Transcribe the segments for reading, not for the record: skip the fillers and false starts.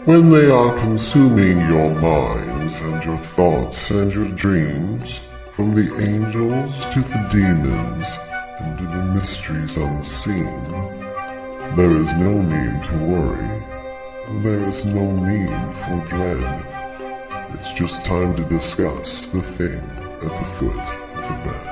when they are consuming your minds and your thoughts and your dreams, from the angels to the demons and to the mysteries unseen, there is no need to worry. There is no need for dread. It's just time to discuss the thing at the foot of the bed.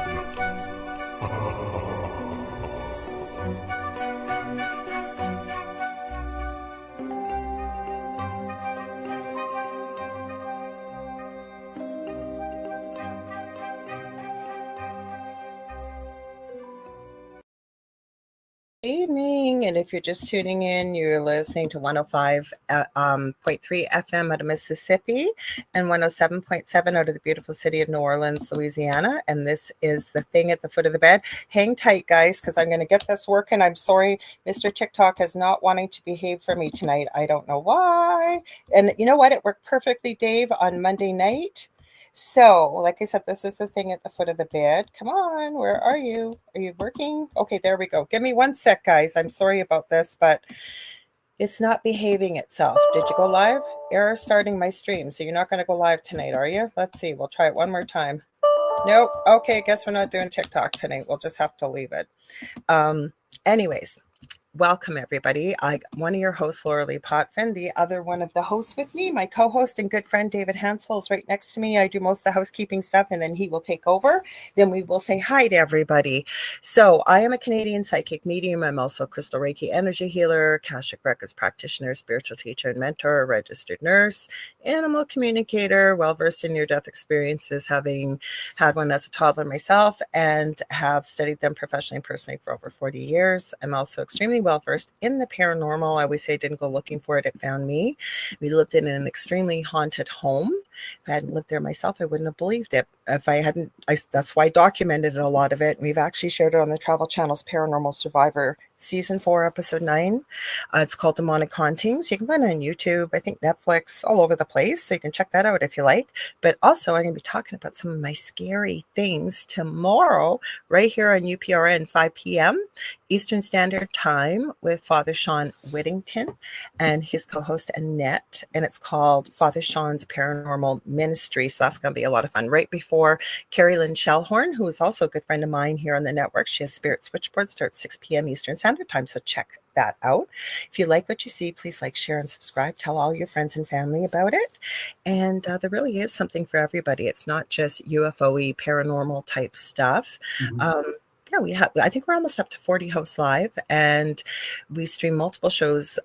Evening, and if you're just tuning in, you're listening to 105.3 FM out of Mississippi and 107.7 out of the beautiful city of New Orleans, Louisiana. And this is the thing at the foot of the bed. Hang tight, guys, because I'm going to get this working. I'm sorry, Mr. TikTok is not wanting to behave for me tonight. I don't know why. And you know what? It worked perfectly, Dave, on Monday night. So, like I said, this is the thing at the foot of the bed. Come on, where are you? Are you working? Okay, there we go. Give me 1 sec, guys. I'm sorry about this, but it's not behaving itself. Did you go live? Error starting my stream. So you're not going to go live tonight, are you? Let's see. We'll try it one more time. Nope. Okay, guess we're not doing TikTok tonight. We'll just have to leave it. Anyways. Welcome, everybody. I'm one of your hosts, Lorilei Potvin. The other one of the hosts with me, my co-host and good friend, David Hanzel, is right next to me. I do most of the housekeeping stuff, and then he will take over. Then we will say hi to everybody. So I am a Canadian psychic medium. I'm also a crystal Reiki energy healer, Akashic Records practitioner, spiritual teacher and mentor, registered nurse, animal communicator, well-versed in near-death experiences, having had one as a toddler myself, and have studied them professionally and personally for over 40 years. I'm also extremely well-versed in the paranormal. I always say I didn't go looking for it. It found me. We lived in an extremely haunted home. If I hadn't lived there myself, I wouldn't have believed it. If I hadn't, that's why I documented a lot of it. And we've actually shared it on the Travel Channel's Paranormal Survivor Season 4, Episode 9. It's called Demonic Hauntings. You can find it on YouTube, I think Netflix, all over the place. So you can check that out if you like. But also, I'm going to be talking about some of my scary things tomorrow, right here on UPRN, 5 p.m. Eastern Standard Time with Father Sean Whittington and his co-host Annette. And it's called Father Sean's Paranormal Ministry. So that's going to be a lot of fun. Right before Carrie Lynn Shellhorn, who is also a good friend of mine here on the network. She has Spirit Switchboard, starts 6 p.m. Eastern Standard Time. So check that out. If you like what you see, please like, share, and subscribe. Tell all your friends and family about it. And there really is something for everybody. It's not just UFO-y, paranormal type stuff. Mm-hmm. I think we're almost up to 40 hosts live, and we stream multiple shows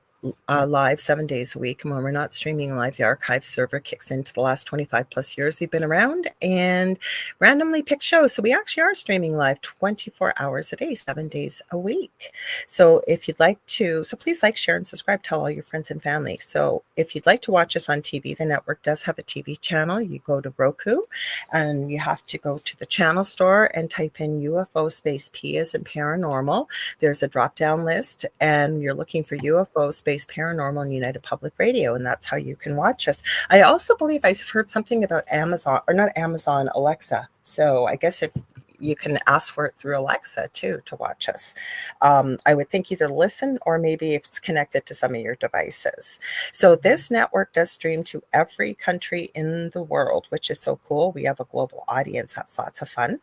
live 7 days a week. And when we're not streaming live, the archive server kicks into the last 25 plus years we've been around and randomly pick shows. So we actually are streaming live 24 hours a day, 7 days a week. So if you'd like to, so please like, share, and subscribe. Tell all your friends and family. So if you'd like to watch us on TV, the network does have a TV channel. You go to Roku and you have to go to the channel store and type in UFO space P as in paranormal. There's a drop down list and you're looking for UFO space paranormal and United Public Radio, and that's how you can watch us. I also believe I've heard something about Amazon, or not Amazon, Alexa. So I guess if you can ask for it through Alexa too to watch us. I would think either listen or maybe if it's connected to some of your devices. So this network does stream to every country in the world, which is so cool. We have a global audience. That's lots of fun.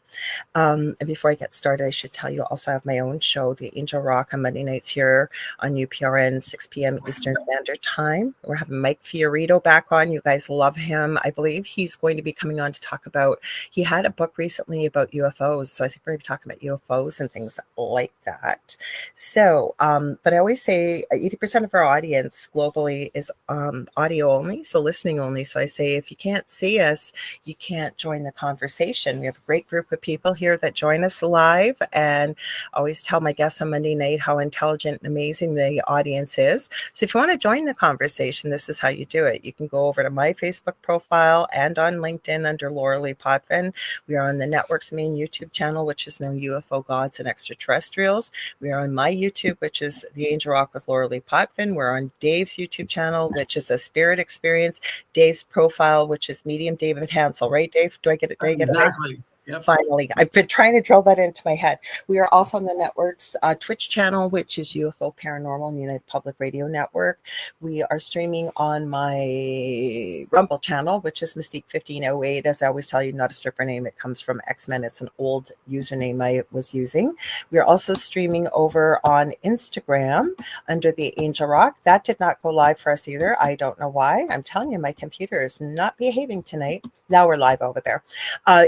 And before I get started, I should tell you also I have my own show, The Angel Rock, on Monday nights here on UPRN, 6 p.m. Eastern Standard Time. We're having Mike Fiorito back on. You guys love him. I believe he's going to be coming on to talk about, he had a book recently about UFOs. So I think we're going to be talking about UFOs and things like that. So, but I always say 80% of our audience globally is audio only, so listening only. So I say, if you can't see us, you can't join the conversation. We have a great group of people here that join us live, and I always tell my guests on Monday night how intelligent and amazing the audience is. So if you want to join the conversation, this is how you do it. You can go over to my Facebook profile and on LinkedIn under Lorilei Potvin. We are on the network's main YouTube channel, which is known UFO Gods and Extraterrestrials. We are on my YouTube, which is The Angel Rock with Lorilei Potvin. We're on Dave's YouTube channel, which is a Spirit Experience. Dave's profile, which is Medium David Hanzel, right, Dave? Do I get it? Exactly. Yep. Finally, I've been trying to drill that into my head. We are also on the network's Twitch channel, which is UFO Paranormal and United Public Radio Network. We are streaming on my Rumble channel, which is Mystique 1508. As I always tell you, not a stripper name. It comes from X-Men. It's an old username I was using. We are also streaming over on Instagram under the Angel Rock. That did not go live for us either. I don't know why. I'm telling you, my computer is not behaving tonight. Now we're live over there.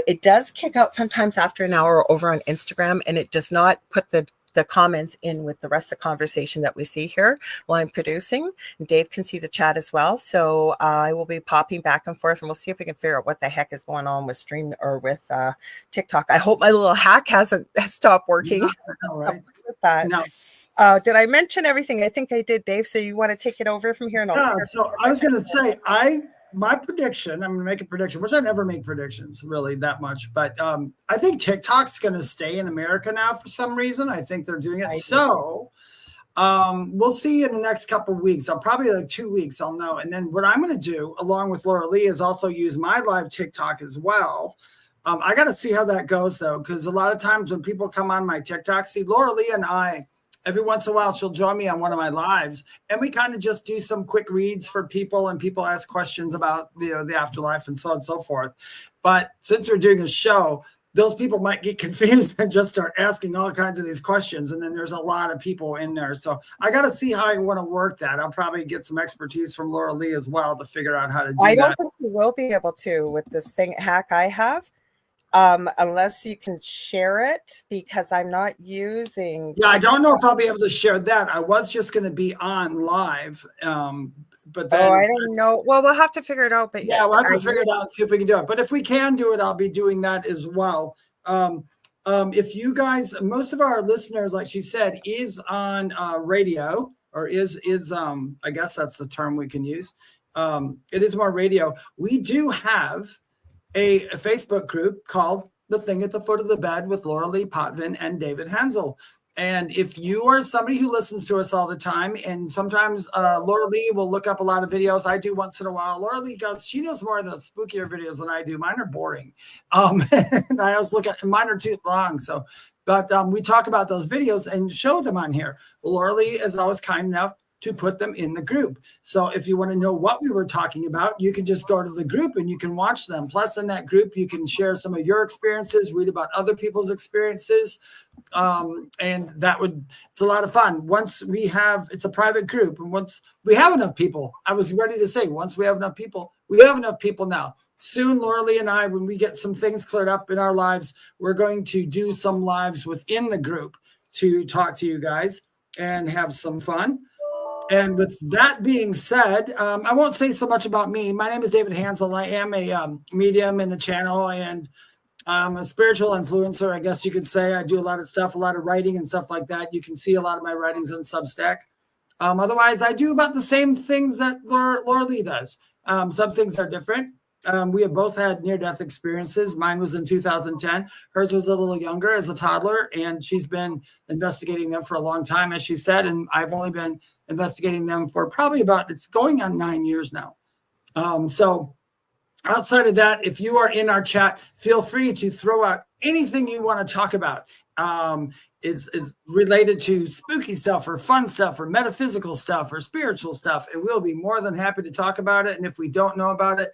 It does kick out sometimes after an hour over on Instagram, and it does not put the comments in with the rest of the conversation that we see here while I'm producing. And Dave can see the chat as well. So I will be popping back and forth, and we'll see if we can figure out what the heck is going on with stream or with TikTok. I hope my little hack has stopped working. Yeah, right. With that. No. Did I mention everything? I think I did, Dave. So you want to take it over from here? And So I was going to say, my prediction, I'm going to make a prediction, which I never make predictions really that much, but I think TikTok's going to stay in America now for some reason. I think they're doing it. So we'll see in the next couple of weeks. I'll probably like 2 weeks, I'll know. And then what I'm going to do along with Lorilei is also use my live TikTok as well. I got to see how that goes though, because a lot of times when people come on my TikTok, see Lorilei and I, every once in a while, she'll join me on one of my lives, and we kind of just do some quick reads for people, and people ask questions about the afterlife and so on and so forth. But since we're doing a show, those people might get confused and just start asking all kinds of these questions, and then there's a lot of people in there. So I got to see how I want to work that. I'll probably get some expertise from Lorilei as well to figure out how to do that. I don't think you will be able to with this hack I have. Unless you can share it, because I'm not using. Yeah, I don't know if I'll be able to share that. I was just going to be on live, but then I don't know. Well, we'll have to figure it out. But yeah, we'll have to figure it out and see if we can do it. But if we can do it, I'll be doing that as well. If you guys, most of our listeners, like she said, is on radio, or is I guess that's the term we can use. It is more radio. We do have a Facebook group called The Thing at the Foot of the Bed with Lorilei Potvin and David Hanzel. And if you are somebody who listens to us all the time, and sometimes Lorilei will look up a lot of videos, I do once in a while. Lorilei goes, she does more of the spookier videos than I do. Mine are boring. And I always look at, mine are too long. So, but we talk about those videos and show them on here. Well, Lorilei is always kind enough to put them in the group. So if you want to know what we were talking about, you can just go to the group and you can watch them. Plus in that group, you can share some of your experiences, read about other people's experiences. And it's a lot of fun. Once we have, it's a private group. And once we have enough people, I was ready to say, once we have enough people, we have enough people now. Soon, Lorilei and I, when we get some things cleared up in our lives, we're going to do some lives within the group to talk to you guys and have some fun. And with that being said, I won't say so much about me. My name is David Hanzel. I am a medium in the channel, and I'm a spiritual influencer, I guess you could say. I do a lot of stuff, a lot of writing and stuff like that. You can see a lot of my writings on Substack. Otherwise, I do about the same things that Lorilei does. Some things are different. We have both had near-death experiences. Mine was in 2010. Hers was a little younger as a toddler, and she's been investigating them for a long time, as she said, and I've only been investigating them for probably it's going on 9 years now. So outside of that, if you are in our chat, feel free to throw out anything you want to talk about. Is related to spooky stuff or fun stuff or metaphysical stuff or spiritual stuff, and we'll be more than happy to talk about it. And if we don't know about it,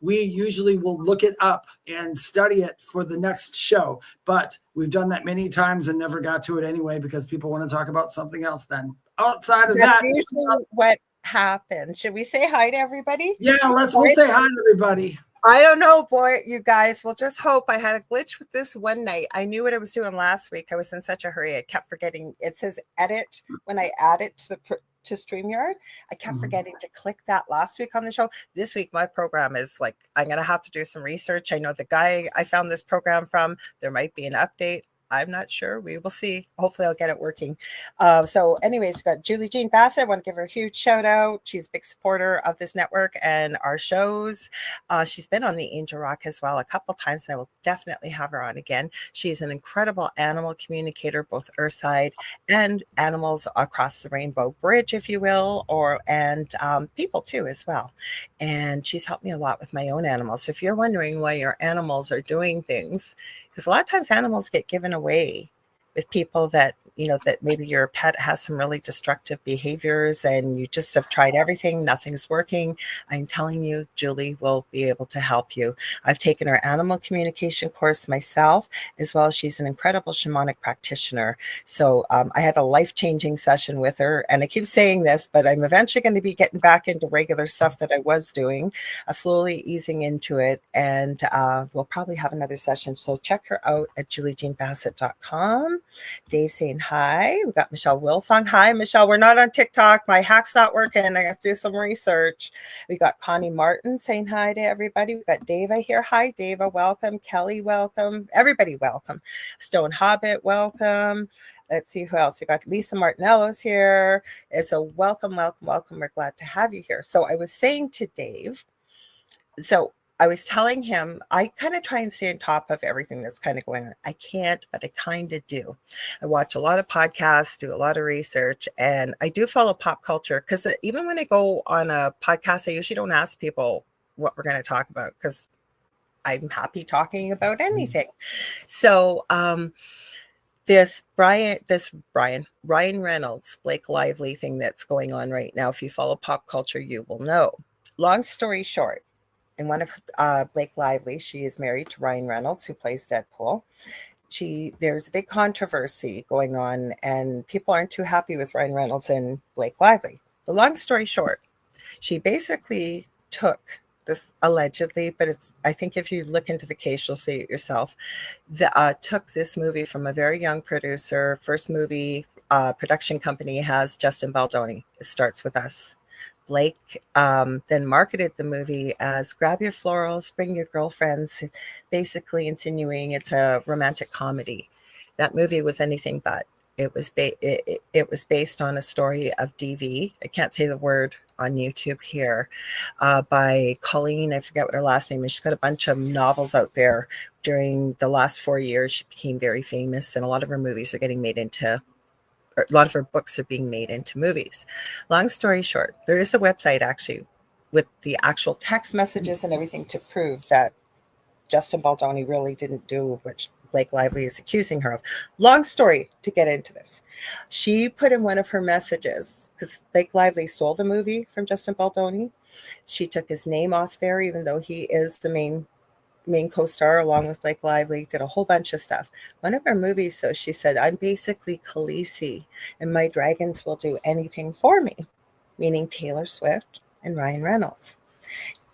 we usually will look it up and study it for the next show. But we've done that many times and never got to it anyway because people want to talk about something else then. Outside of That's that, usually what happens. Should we say hi to everybody? Yeah, we'll say hi to everybody. I don't know, boy, you guys. We'll just hope. I had a glitch with this one night. I knew what I was doing last week. I was in such a hurry. I kept forgetting. It says edit when I add it to StreamYard. I kept forgetting to click that last week on the show. This week, my program is like, I'm going to have to do some research. I know the guy I found this program from. There might be an update. I'm not sure. We will see. Hopefully I'll get it working. So anyways, we've got Julie Jean Bassett. I want to give her a huge shout out. She's a big supporter of this network and our shows. She's been on the Angel Rock as well a couple times, and I will definitely have her on again. She's an incredible animal communicator, both Earthside and animals across the Rainbow Bridge, if you will, and people too as well. And she's helped me a lot with my own animals. So if you're wondering why your animals are doing things, because a lot of times animals get given away with people that, you know, that maybe your pet has some really destructive behaviors and you just have tried everything, nothing's working. I'm telling you, Julie will be able to help you. I've taken her animal communication course myself, as well as she's an incredible shamanic practitioner. So I had a life-changing session with her, and I keep saying this, but I'm eventually going to be getting back into regular stuff that I was doing, slowly easing into it, and we'll probably have another session. So check her out at juliejeanbassett.com. Dave saying hi. We got Michelle Wilfong. Hi, Michelle. We're not on TikTok. My hack's not working. I have to do some research. We got Connie Martin saying hi to everybody. We got Dava here. Hi, Dava. Welcome. Kelly, welcome. Everybody, welcome. Stone Hobbit, welcome. Let's see who else. We got Lisa Martinello's here. So welcome, welcome, welcome. We're glad to have you here. So I was saying to Dave, so I was telling him, I kind of try and stay on top of everything that's kind of going on. I can't, but I kind of do. I watch a lot of podcasts, do a lot of research, and I do follow pop culture, because even when I go on a podcast, I usually don't ask people what we're going to talk about, because I'm happy talking about anything. So this Ryan Reynolds, Blake Lively thing that's going on right now, if you follow pop culture, you will know. Long story short, in one of Blake Lively, she is married to Ryan Reynolds, who plays Deadpool. There's a big controversy going on, and people aren't too happy with Ryan Reynolds and Blake Lively. The long story short, she basically took this, allegedly, but I think if you look into the case, you'll see it yourself, took this movie from a very young producer. First movie production company has Justin Baldoni. It Starts With Us. Blake then marketed the movie as grab your florals, bring your girlfriends, basically insinuating it's a romantic comedy. That movie was anything but. It was based on a story of DV. I can't say the word on YouTube here, by Colleen. I forget what her last name is. She's got a bunch of novels out there. During the last 4 years, she became very famous, and a lot of her movies are getting made into, or a lot of her books are being made into movies. Long story short, there is a website actually with the actual text messages and everything to prove that Justin Baldoni really didn't do what Blake Lively is accusing her of. Long story to get into this. She put in one of her messages, because Blake Lively stole the movie from Justin Baldoni. She took his name off there, even though he is the main co-star along with Blake Lively, did a whole bunch of stuff. One of her movies, so she said, I'm basically Khaleesi, and my dragons will do anything for me, meaning Taylor Swift and Ryan Reynolds.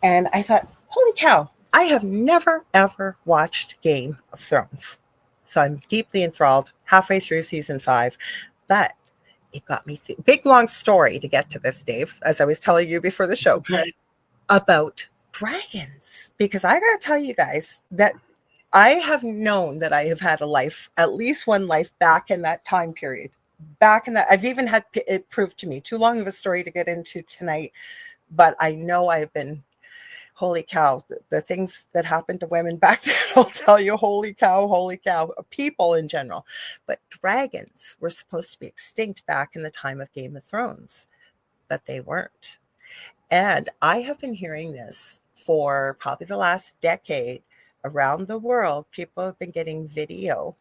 And I thought, holy cow, I have never, ever watched Game of Thrones. So I'm deeply enthralled, halfway through season 5. But it got me, big, long story to get to this, Dave, as I was telling you before the show, Okay. about dragons. Because I got to tell you guys that I have known that I have had a life, at least one life back in that time period. Back in that, I've even had it proved to me. Too long of a story to get into tonight. But I know I've been, holy cow, the things that happened to women back then, I'll tell you, holy cow, people in general. But dragons were supposed to be extinct back in the time of Game of Thrones, but they weren't. And I have been hearing this for probably the last decade around the world. People have been getting video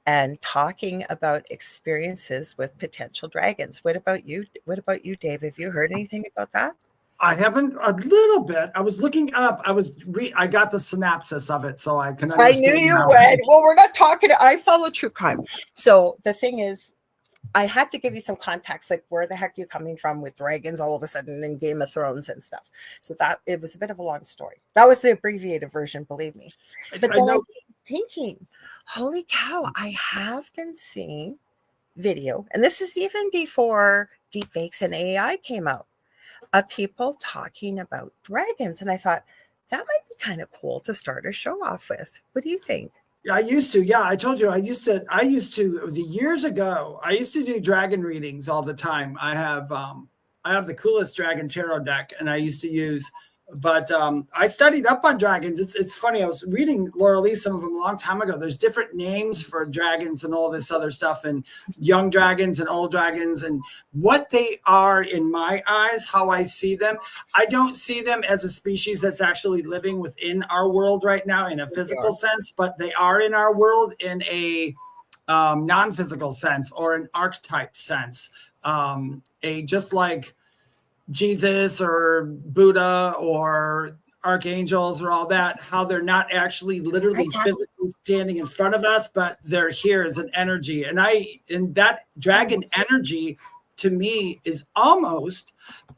and talking about experiences with potential dragons. What about you? What about you, Dave? Have you heard anything about that? I haven't, a little bit. I was looking up. I got the synopsis of it, so I can understand. I knew you would. Well, we're not talking. I follow true crime. So the thing is, I had to give you some context, like where the heck are you coming from with dragons all of a sudden in Game of Thrones and stuff. So that it was a bit of a long story. That was the abbreviated version, believe me. But then I'm thinking, holy cow, I have been seeing video, and this is even before deepfakes and AI came out, of people talking about dragons. And I thought that might be kind of cool to start a show off with. What do you think? I used to, yeah. I told you I used to, it was years ago. I used to do dragon readings all the time. I have the coolest dragon tarot deck, and I used to use, but I studied up on dragons. It's funny. I was reading Lorilei, some of them a long time ago. There's different names for dragons and all this other stuff, and young dragons and old dragons, and what they are in my eyes, how I see them. I don't see them as a species that's actually living within our world right now in a physical sense, but they are in our world in a non-physical sense or an archetype sense. Just like Jesus or Buddha or archangels or all that, how they're not actually literally physically standing in front of us, but they're here as an energy. And that dragon energy to me is almost,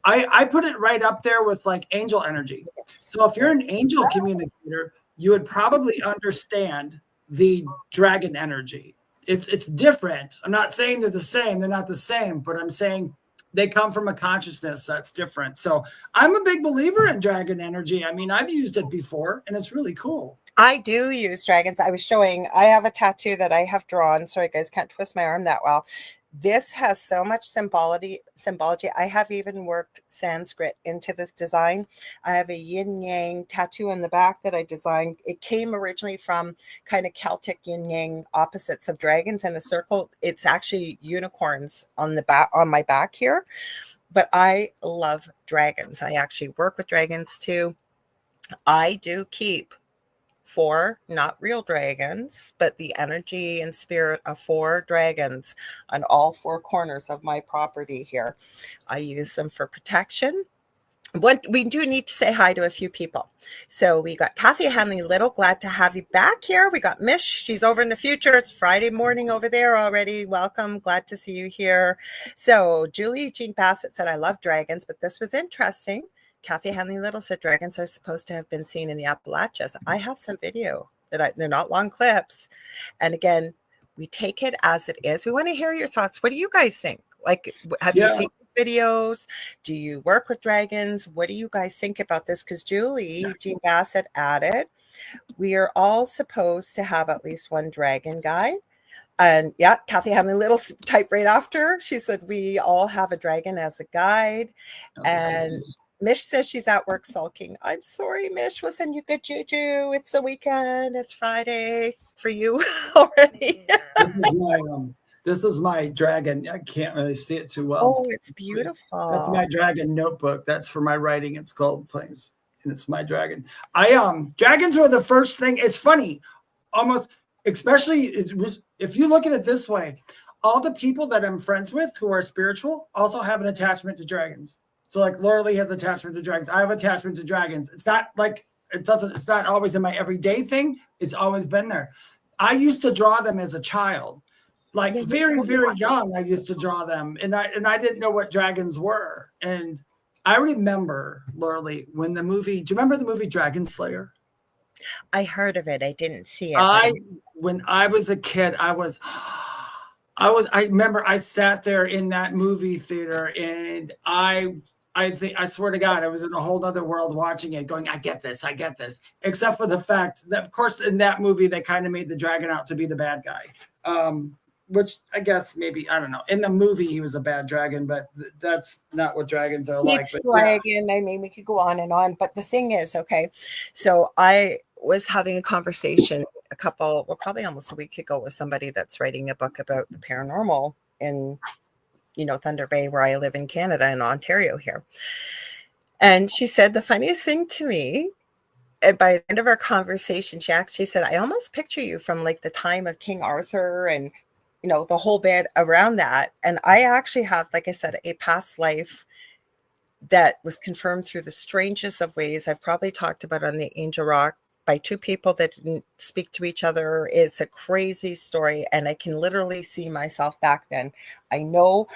I put it right up there with like angel energy. So if you're an angel communicator, you would probably understand the dragon energy. It's different. I'm not saying they're the same. They're not the same, but I'm saying they come from a consciousness that's different. So I'm a big believer in dragon energy. I mean, I've used it before, and it's really cool. I do use dragons. I have a tattoo that I have drawn. Sorry, guys, can't twist my arm that well. This has so much symbology. I have even worked Sanskrit into this design. I have a yin yang tattoo on the back that I designed. It came originally from kind of Celtic yin yang opposites of dragons in a circle. It's actually unicorns on the back, on my back here. But I love dragons. I actually work with dragons too. I do keep 4 not real dragons, but the energy and spirit of 4 dragons on all 4 corners of my property here. I use them for protection. What we do need to say hi to a few people. So we got Kathy Hanley Little, glad to have you back here. We got Mish, she's over in the future. It's Friday morning over there already. Welcome, glad to see you here. So Julie Jean Bassett said, I love dragons, but this was interesting. Kathy Hanley Little said dragons are supposed to have been seen in the Appalachians. I have some video they're not long clips. And again, we take it as it is. We want to hear your thoughts. What do you guys think? Like, have you seen videos? Do you work with dragons? What do you guys think about this? Because Julie Jean Bassett added, we are all supposed to have at least one dragon guide. And yeah, Kathy Hanley Little typed right after. She said, we all have a dragon as a guide. And Mish says she's at work sulking. I'm sorry, Mish. We'll send you good juju. It's the weekend. It's Friday for you already. This is my dragon. I can't really see it too well. Oh, it's beautiful. That's my dragon notebook. That's for my writing. It's called Planes, and it's my dragon. Dragons were the first thing. It's funny, almost, especially if you look at it this way, all the people that I'm friends with who are spiritual also have an attachment to dragons. So like Lorilei has attachment to dragons. I have attachment to dragons. It's not like it's not always in my everyday thing. It's always been there. I used to draw them as a child. Like very, very young, I used to draw them. And I didn't know what dragons were. And I remember, Lorilei, when do you remember the movie Dragon Slayer? I heard of it. I didn't see it. When I was a kid, I remember I sat there in that movie theater, and I swear to God, I was in a whole other world watching it going, I get this. Except for the fact that, of course, in that movie, they kind of made the dragon out to be the bad guy. Which I guess maybe, I don't know. In the movie, he was a bad dragon, but that's not what dragons are like. It's dragon. I mean, we could go on and on. But the thing is, okay, so I was having a conversation probably almost a week ago with somebody that's writing a book about the paranormal in, Thunder Bay, where I live in Canada, in Ontario here. And she said the funniest thing to me, and by the end of our conversation, she actually said, I almost picture you from like the time of King Arthur and, the whole bit around that. And I actually have, like I said, a past life that was confirmed through the strangest of ways. I've probably talked about on the Angel Rock by 2 people that didn't speak to each other. It's a crazy story. And I can literally see myself back then. I know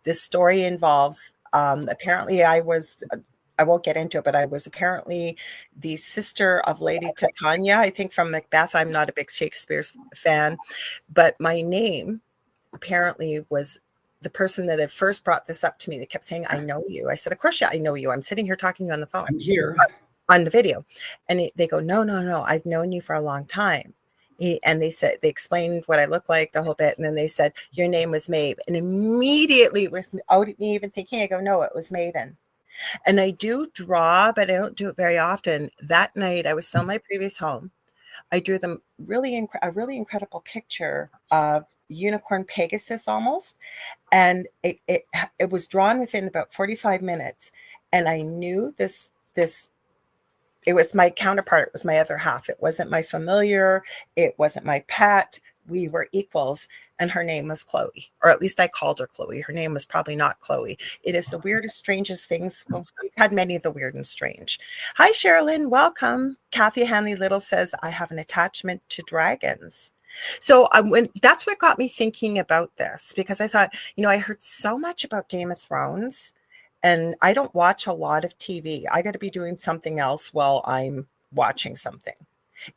this story involves, apparently I won't get into it, but I was apparently the sister of Lady Titania, I think from Macbeth. I'm not a big Shakespeare fan, but my name apparently was the person that had first brought this up to me. They kept saying, I know you. I said, of course, yeah, I know you. I'm sitting here talking to you on the phone. I'm here. on the video. And they go, no, I've known you for a long time. And they explained what I look like, the whole bit. And then they said, your name was Maeve. And immediately, without me even thinking, I go, no, it was Maven. And I do draw, but I don't do it very often. That night, I was still in my previous home. I drew them a really incredible picture of unicorn Pegasus almost. And it was drawn within about 45 minutes. And I knew this, it was my counterpart. It was my other half. It wasn't my familiar. It wasn't my pet. We were equals. And her name was Chloe, or at least I called her Chloe. Her name was probably not Chloe. It is the weirdest, strangest things. Well, we've had many of the weird and strange. Hi, Sherilyn. Welcome. Kathy Hanley Little says, I have an attachment to dragons. So that's what got me thinking about this, because I thought, I heard so much about Game of Thrones, and I don't watch a lot of TV. I got to be doing something else while I'm watching something.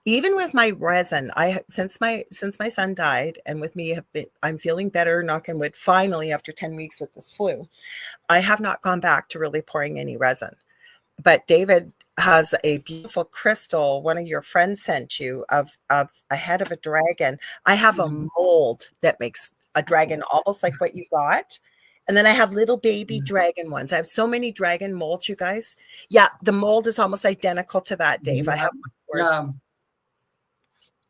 Even with my resin, since my son died, and with me, I'm feeling better, knock on wood, finally, after 10 weeks with this flu. I have not gone back to really pouring any resin. But David has a beautiful crystal one of your friends sent you of a head of a dragon. I have a mold that makes a dragon almost like what you got. And then I have little baby dragon ones. I have so many dragon molds, you guys. Yeah, the mold is almost identical to that, Dave. Yeah. I have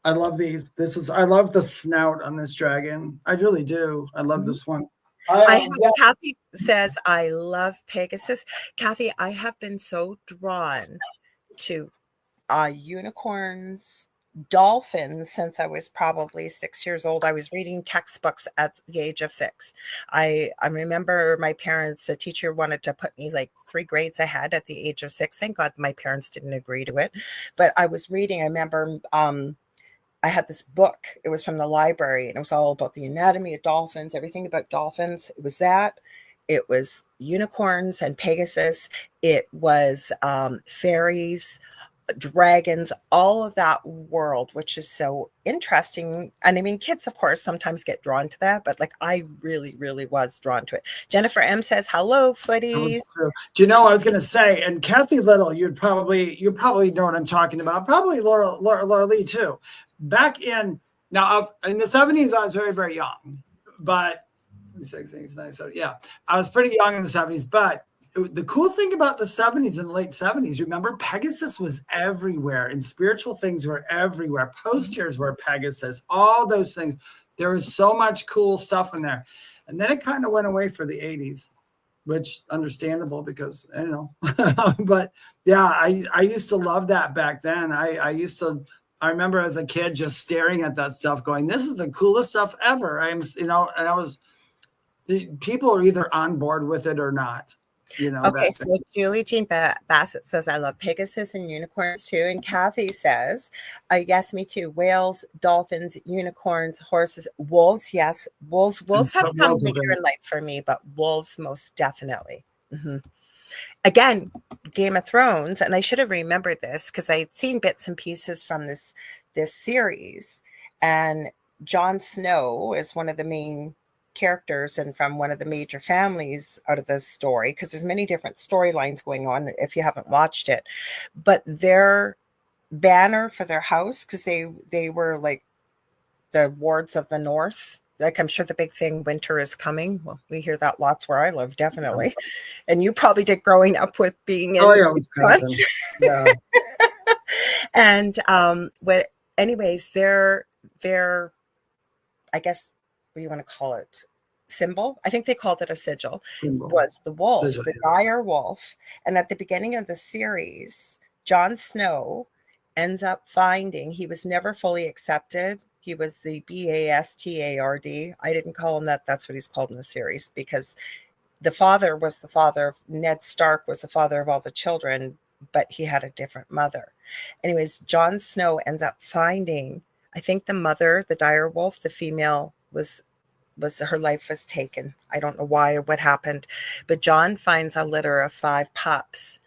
I love these. I love the snout on this dragon. I really do. I love this one. Kathy says, I love Pegasus. Kathy, I have been so drawn to unicorns, dolphins since I was probably 6 years old. I was reading textbooks at the age of 6. I remember my parents, the teacher wanted to put me like 3 grades ahead at the age of 6. Thank God my parents didn't agree to it. But I was reading, I remember I had this book. It was from the library, and it was all about the anatomy of dolphins, everything about dolphins. It was that. It was unicorns and Pegasus. It was fairies, dragons, all of that world, which is so interesting. And I mean, kids, of course, sometimes get drawn to that, but like I really, really was drawn to it. Jennifer M says, hello, footies. Do you know, I was going to say, and Kathy Little, you probably know what I'm talking about. Probably Laura Lee too. Back in the 70s, I was very, very young, but yeah, I was pretty young in the 70s, but the cool thing about the 70s and late 70s, remember, Pegasus was everywhere, and spiritual things were everywhere. Posters were Pegasus, all those things. There was so much cool stuff in there. And then it kind of went away for the 80s, which understandable because, I don't know. But yeah, I used to love that back then. I remember as a kid just staring at that stuff going, this is the coolest stuff ever. People are either on board with it or not. Okay, so Julie Jean Bassett says, I love Pegasus and unicorns too. And Kathy says, yes, me too. Whales, dolphins, unicorns, horses, wolves. Yes, wolves have come later in life for me, but wolves most definitely. Mm-hmm. Again, Game of Thrones, and I should have remembered this because I'd seen bits and pieces from this series. And Jon Snow is one of the main characters and from one of the major families out of this story, because there's many different storylines going on if you haven't watched it. But their banner for their house, because they were like the wards of the North. Like, I'm sure the big thing, winter is coming. Well, we hear that lots where I live, definitely. And you probably did growing up with being in Wisconsin. Yeah. And anyways, their I guess, what do you want to call it? Symbol? I think they called it a sigil. Was the wolf, the dire wolf. And at the beginning of the series, Jon Snow ends up finding he was never fully accepted. He was the bastard. I didn't call him that. That's what he's called in the series, because the father was the father. Ned Stark was the father of all the children, but he had a different mother. Anyways, Jon Snow ends up finding, I think the mother, the dire wolf, the female, was her life was taken. I don't know why or what happened, but Jon finds a litter of 5 pups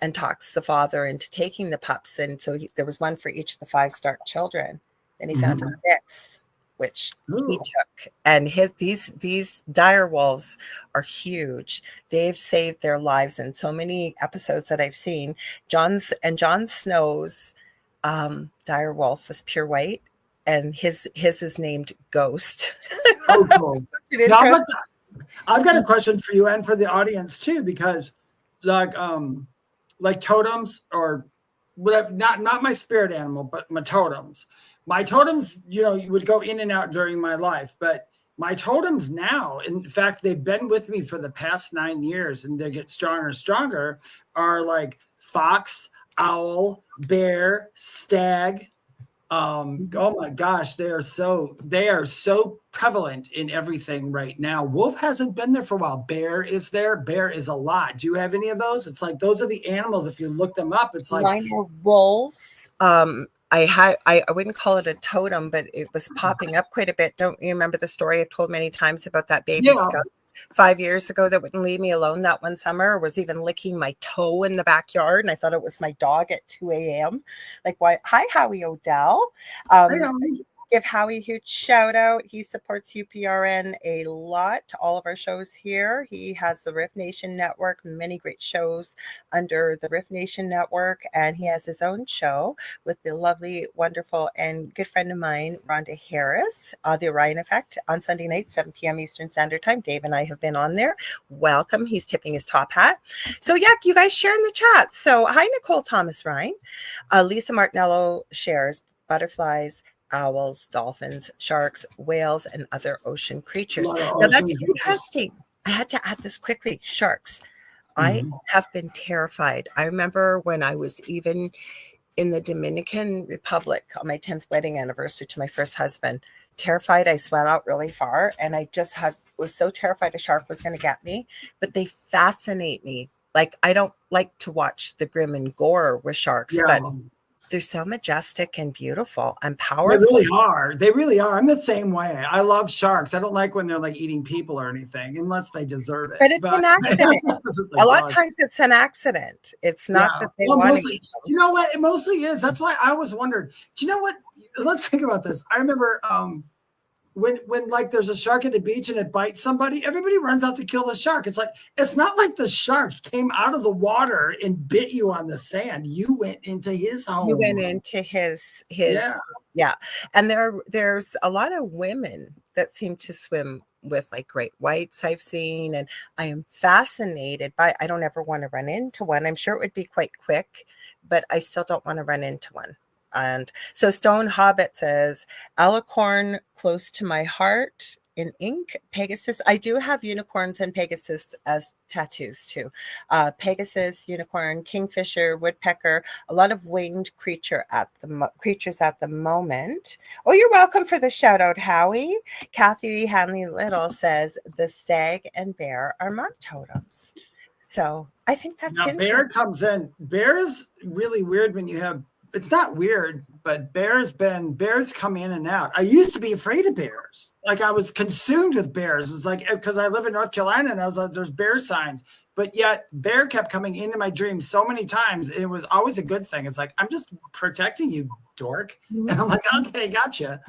and talks the father into taking the pups. And so there was one for each of the 5 Stark children. Then he found a 6th, which he Ooh. took, and these dire wolves are huge. They've saved their lives in so many episodes that I've seen. Jon Snow's dire wolf was pure white, and his is named Ghost. Oh, cool. Now, I've got a Mm. question for you and for the audience too, because like totems or whatever, not my spirit animal, but my totems. My totems, you would go in and out during my life, but my totems now, in fact, they've been with me for the past 9 years, and they get stronger and stronger, are like fox, owl, bear, stag. Oh my gosh, they are so prevalent in everything right now. Wolf hasn't been there for a while. Bear is there. Bear is a lot. Do you have any of those? It's like those are the animals. If you look them up, it's like Mine are wolves. I wouldn't call it a totem, but it was popping up quite a bit. Don't you remember the story I've told many times about that baby skunk 5 years ago that wouldn't leave me alone that one summer, or was even licking my toe in the backyard, and I thought it was my dog at 2 a.m. Like, why? Hi, Howie Odell. Give Howie a huge shout out. He supports UPRN a lot to all of our shows here. He has the Riff Nation Network, many great shows under the Riff Nation Network, and he has his own show with the lovely, wonderful, and good friend of mine, Rhonda Harris, The Orion Effect, on Sunday night, 7 p.m. Eastern Standard Time. Dave and I have been on there. Welcome. He's tipping his top hat. So yeah, you guys share in the chat. So hi, Nicole Thomas Ryan. Lisa Martinello shares butterflies, owls, dolphins, sharks, whales, and other ocean creatures. Now that's interesting. I had to add this quickly. Sharks. I have been terrified. I remember when I was even in the Dominican Republic on my 10th wedding anniversary to my first husband. Terrified. I swam out really far, and I just was so terrified a shark was going to get me. But they fascinate me. Like, I don't like to watch the grim and gore with sharks, but they're so majestic and beautiful and powerful. They really are. They really are. I'm the same way. I love sharks. I don't like when they're like eating people or anything, unless they deserve it. But it's an accident. A lot of times it's an accident. It's not that they want to eat them. You know what? It mostly is. That's why I always wondered. Do you know what? Let's think about this. I remember when like there's a shark at the beach and it bites somebody, everybody runs out to kill the shark. It's like, it's not like the shark came out of the water and bit you on the sand. You went into his home. You went into his yeah. And there's a lot of women that seem to swim with like great whites I've seen, and I am fascinated by. I don't ever want to run into one. I'm sure it would be quite quick, but I still don't want to run into one. And so Stone Hobbit says, Alicorn close to my heart in ink. Pegasus. I do have unicorns and Pegasus as tattoos too. Pegasus, unicorn, kingfisher, woodpecker, a lot of winged creatures at the moment. Oh, you're welcome for the shout out, Howie. Kathy Hanley Little says the stag and bear are my totems. So I think that's now bear comes in. Bear is really weird when you have. It's not weird, but bears come in and out. I used to be afraid of bears. Like I was consumed with bears. It's like, because I live in North Carolina and I was like, there's bear signs, but yet bear kept coming into my dreams so many times. It was always a good thing. It's like, I'm just protecting you, dork. And I'm like, okay, gotcha.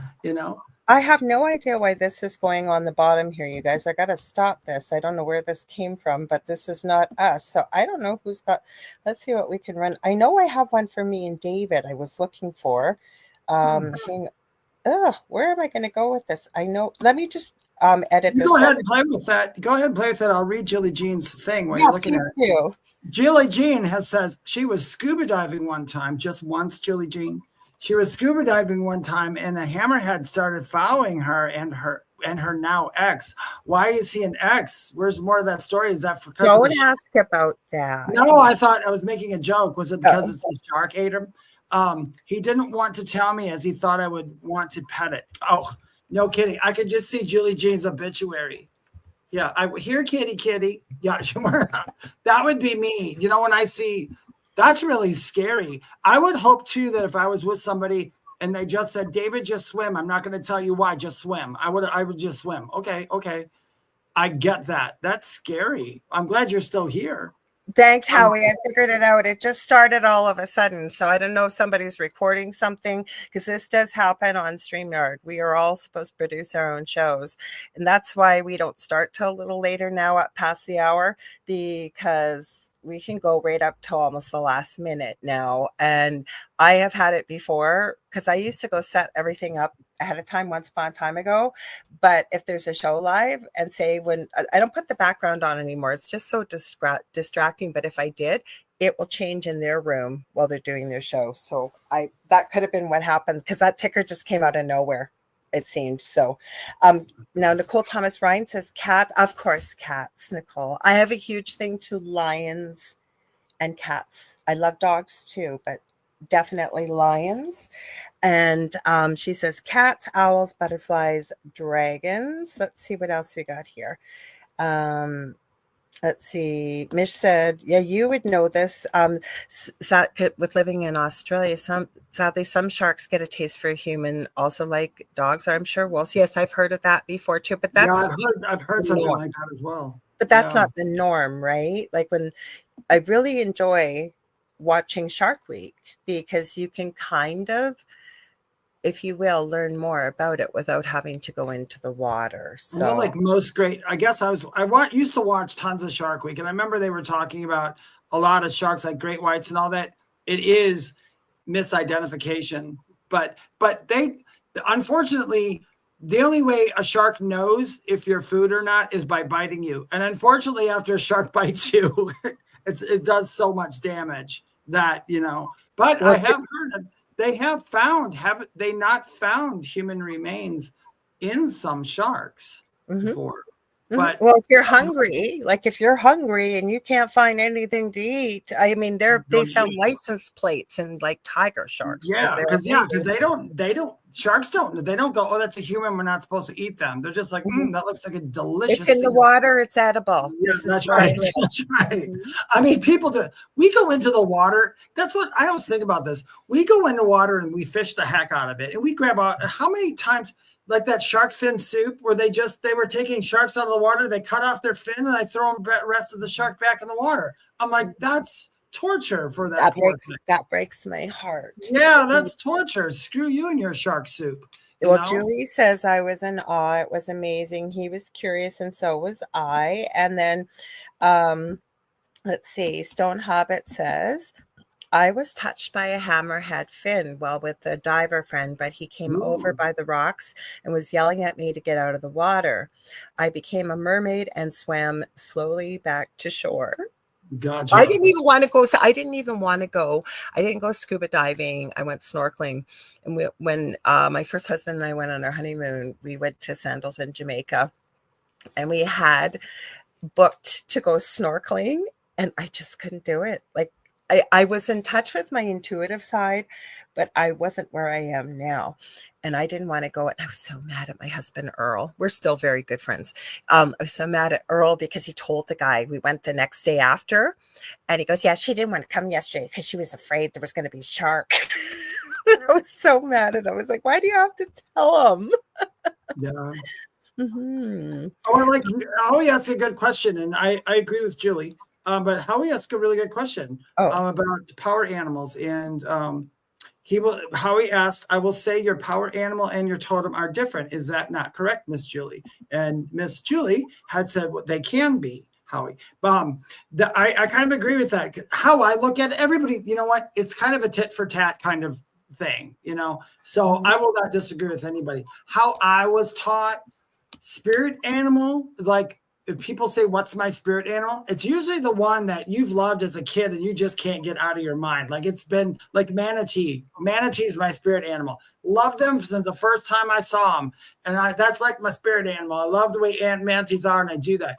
I have no idea why this is going on the bottom here, you guys. I got to stop this. I don't know where this came from, but this is not us. So I don't know who's got. Let's see what we can run. I know I have one for me and David I was looking for. Where am I going to go with this? I know. Let me just edit this. Go ahead and play with that. Go ahead and play with that. I'll read Julie Jean's thing while you're looking at it. Do. Julie Jean says she was scuba diving one time, just once, Julie Jean. She was scuba diving one time, and a hammerhead started following her and her now ex. Why is he an ex? Where's more of that story? Is that for? Don't ask about that. No, I thought I was making a joke. Was it because it's a shark ate him? He didn't want to tell me as he thought I would want to pet it. Oh, no kidding. I could just see Julie Jean's obituary. Yeah, I hear kitty. Yeah, that would be me. When I see. That's really scary. I would hope too that if I was with somebody and they just said, David, just swim. I'm not going to tell you why, just swim. I would just swim. Okay. I get that. That's scary. I'm glad you're still here. Thanks, Howie. I figured it out. It just started all of a sudden. So I don't know if somebody's recording something, because this does happen on StreamYard. We are all supposed to produce our own shows. And that's why we don't start till a little later now, up past the hour, because we can go right up to almost the last minute now. And I have had it before, because I used to go set everything up ahead of time once upon a time ago. But if there's a show live, and say when I don't put the background on anymore, it's just so distracting. But if I did, it will change in their room while they're doing their show. So that could have been what happened, because that ticker just came out of nowhere, it seemed. So now Nicole Thomas Ryan says cats. Of course, cats, Nicole. I have a huge thing to lions and cats. I love dogs too, but definitely lions. And she says cats, owls, butterflies, dragons. Let's see what else we got here. Let's see. Mish said, yeah, you would know this. With living in Australia, sadly, some sharks get a taste for a human, also like dogs, or I'm sure wolves. Yes, I've heard of that before too. But that's I've heard something like that as well. But that's not the norm, right? Like when I really enjoy watching Shark Week, because you can kind of, if you will, learn more about it without having to go into the water. So, well, like most great, I guess used to watch tons of Shark Week, and I remember they were talking about a lot of sharks, like great whites and all that. It is misidentification, but they, unfortunately, the only way a shark knows if you're food or not is by biting you. And unfortunately, after a shark bites you, it does so much damage that, but I have heard they have they not found human remains in some sharks before. But well, if you're hungry, and you can't find anything to eat, I mean, they found license plates in like tiger sharks. Yeah, because they don't sharks don't go, oh, that's a human, we're not supposed to eat them. They're just like, that looks like a delicious. It's in the water, it's edible. Yes, that's right. That's right. I mean, people do. We go into the water. That's what I always think about this. We go into water and we fish the heck out of it, and we grab out. How many times? Like that shark fin soup where they were taking sharks out of the water, they cut off their fin and I throw them the rest of the shark back in the water. I'm like, that's torture for that. That breaks my heart. Yeah, that's torture. Screw you and your shark soup. Well, Julie says, I was in awe. It was amazing. He was curious, and so was I. And then let's see, Stone Hobbit says, I was touched by a hammerhead fin while with a diver friend, but he came over by the rocks and was yelling at me to get out of the water. I became a mermaid and swam slowly back to shore. Gotcha. I didn't even want to go. I didn't go scuba diving. I went snorkeling. And when my first husband and I went on our honeymoon, we went to Sandals in Jamaica, and we had booked to go snorkeling, and I just couldn't do it. Like, I was in touch with my intuitive side, but I wasn't where I am now. And I didn't want to go. And I was so mad at my husband, Earl. We're still very good friends. I was so mad at Earl because he told the guy, we went the next day after, and he goes, yeah, she didn't want to come yesterday because she was afraid there was going to be a shark. I was so mad at him. I was like, why do you have to tell him? Yeah. Mm-hmm. Howie asked a good question. And I agree with Julie. But Howie asked a really good question about power animals. And Howie asked, I will say your power animal and your totem are different. Is that not correct, Miss Julie? And Miss Julie had said what they can be, Howie. I kind of agree with that. How I look at everybody, you know what? It's kind of a tit for tat kind of thing, So I will not disagree with anybody. How I was taught, spirit animal, like, if people say, what's my spirit animal? It's usually the one that you've loved as a kid and you just can't get out of your mind. Like, it's been like manatee. Manatee is my spirit animal. Love them since the first time I saw them. And that's like my spirit animal. I love the way manatees are, and I do that.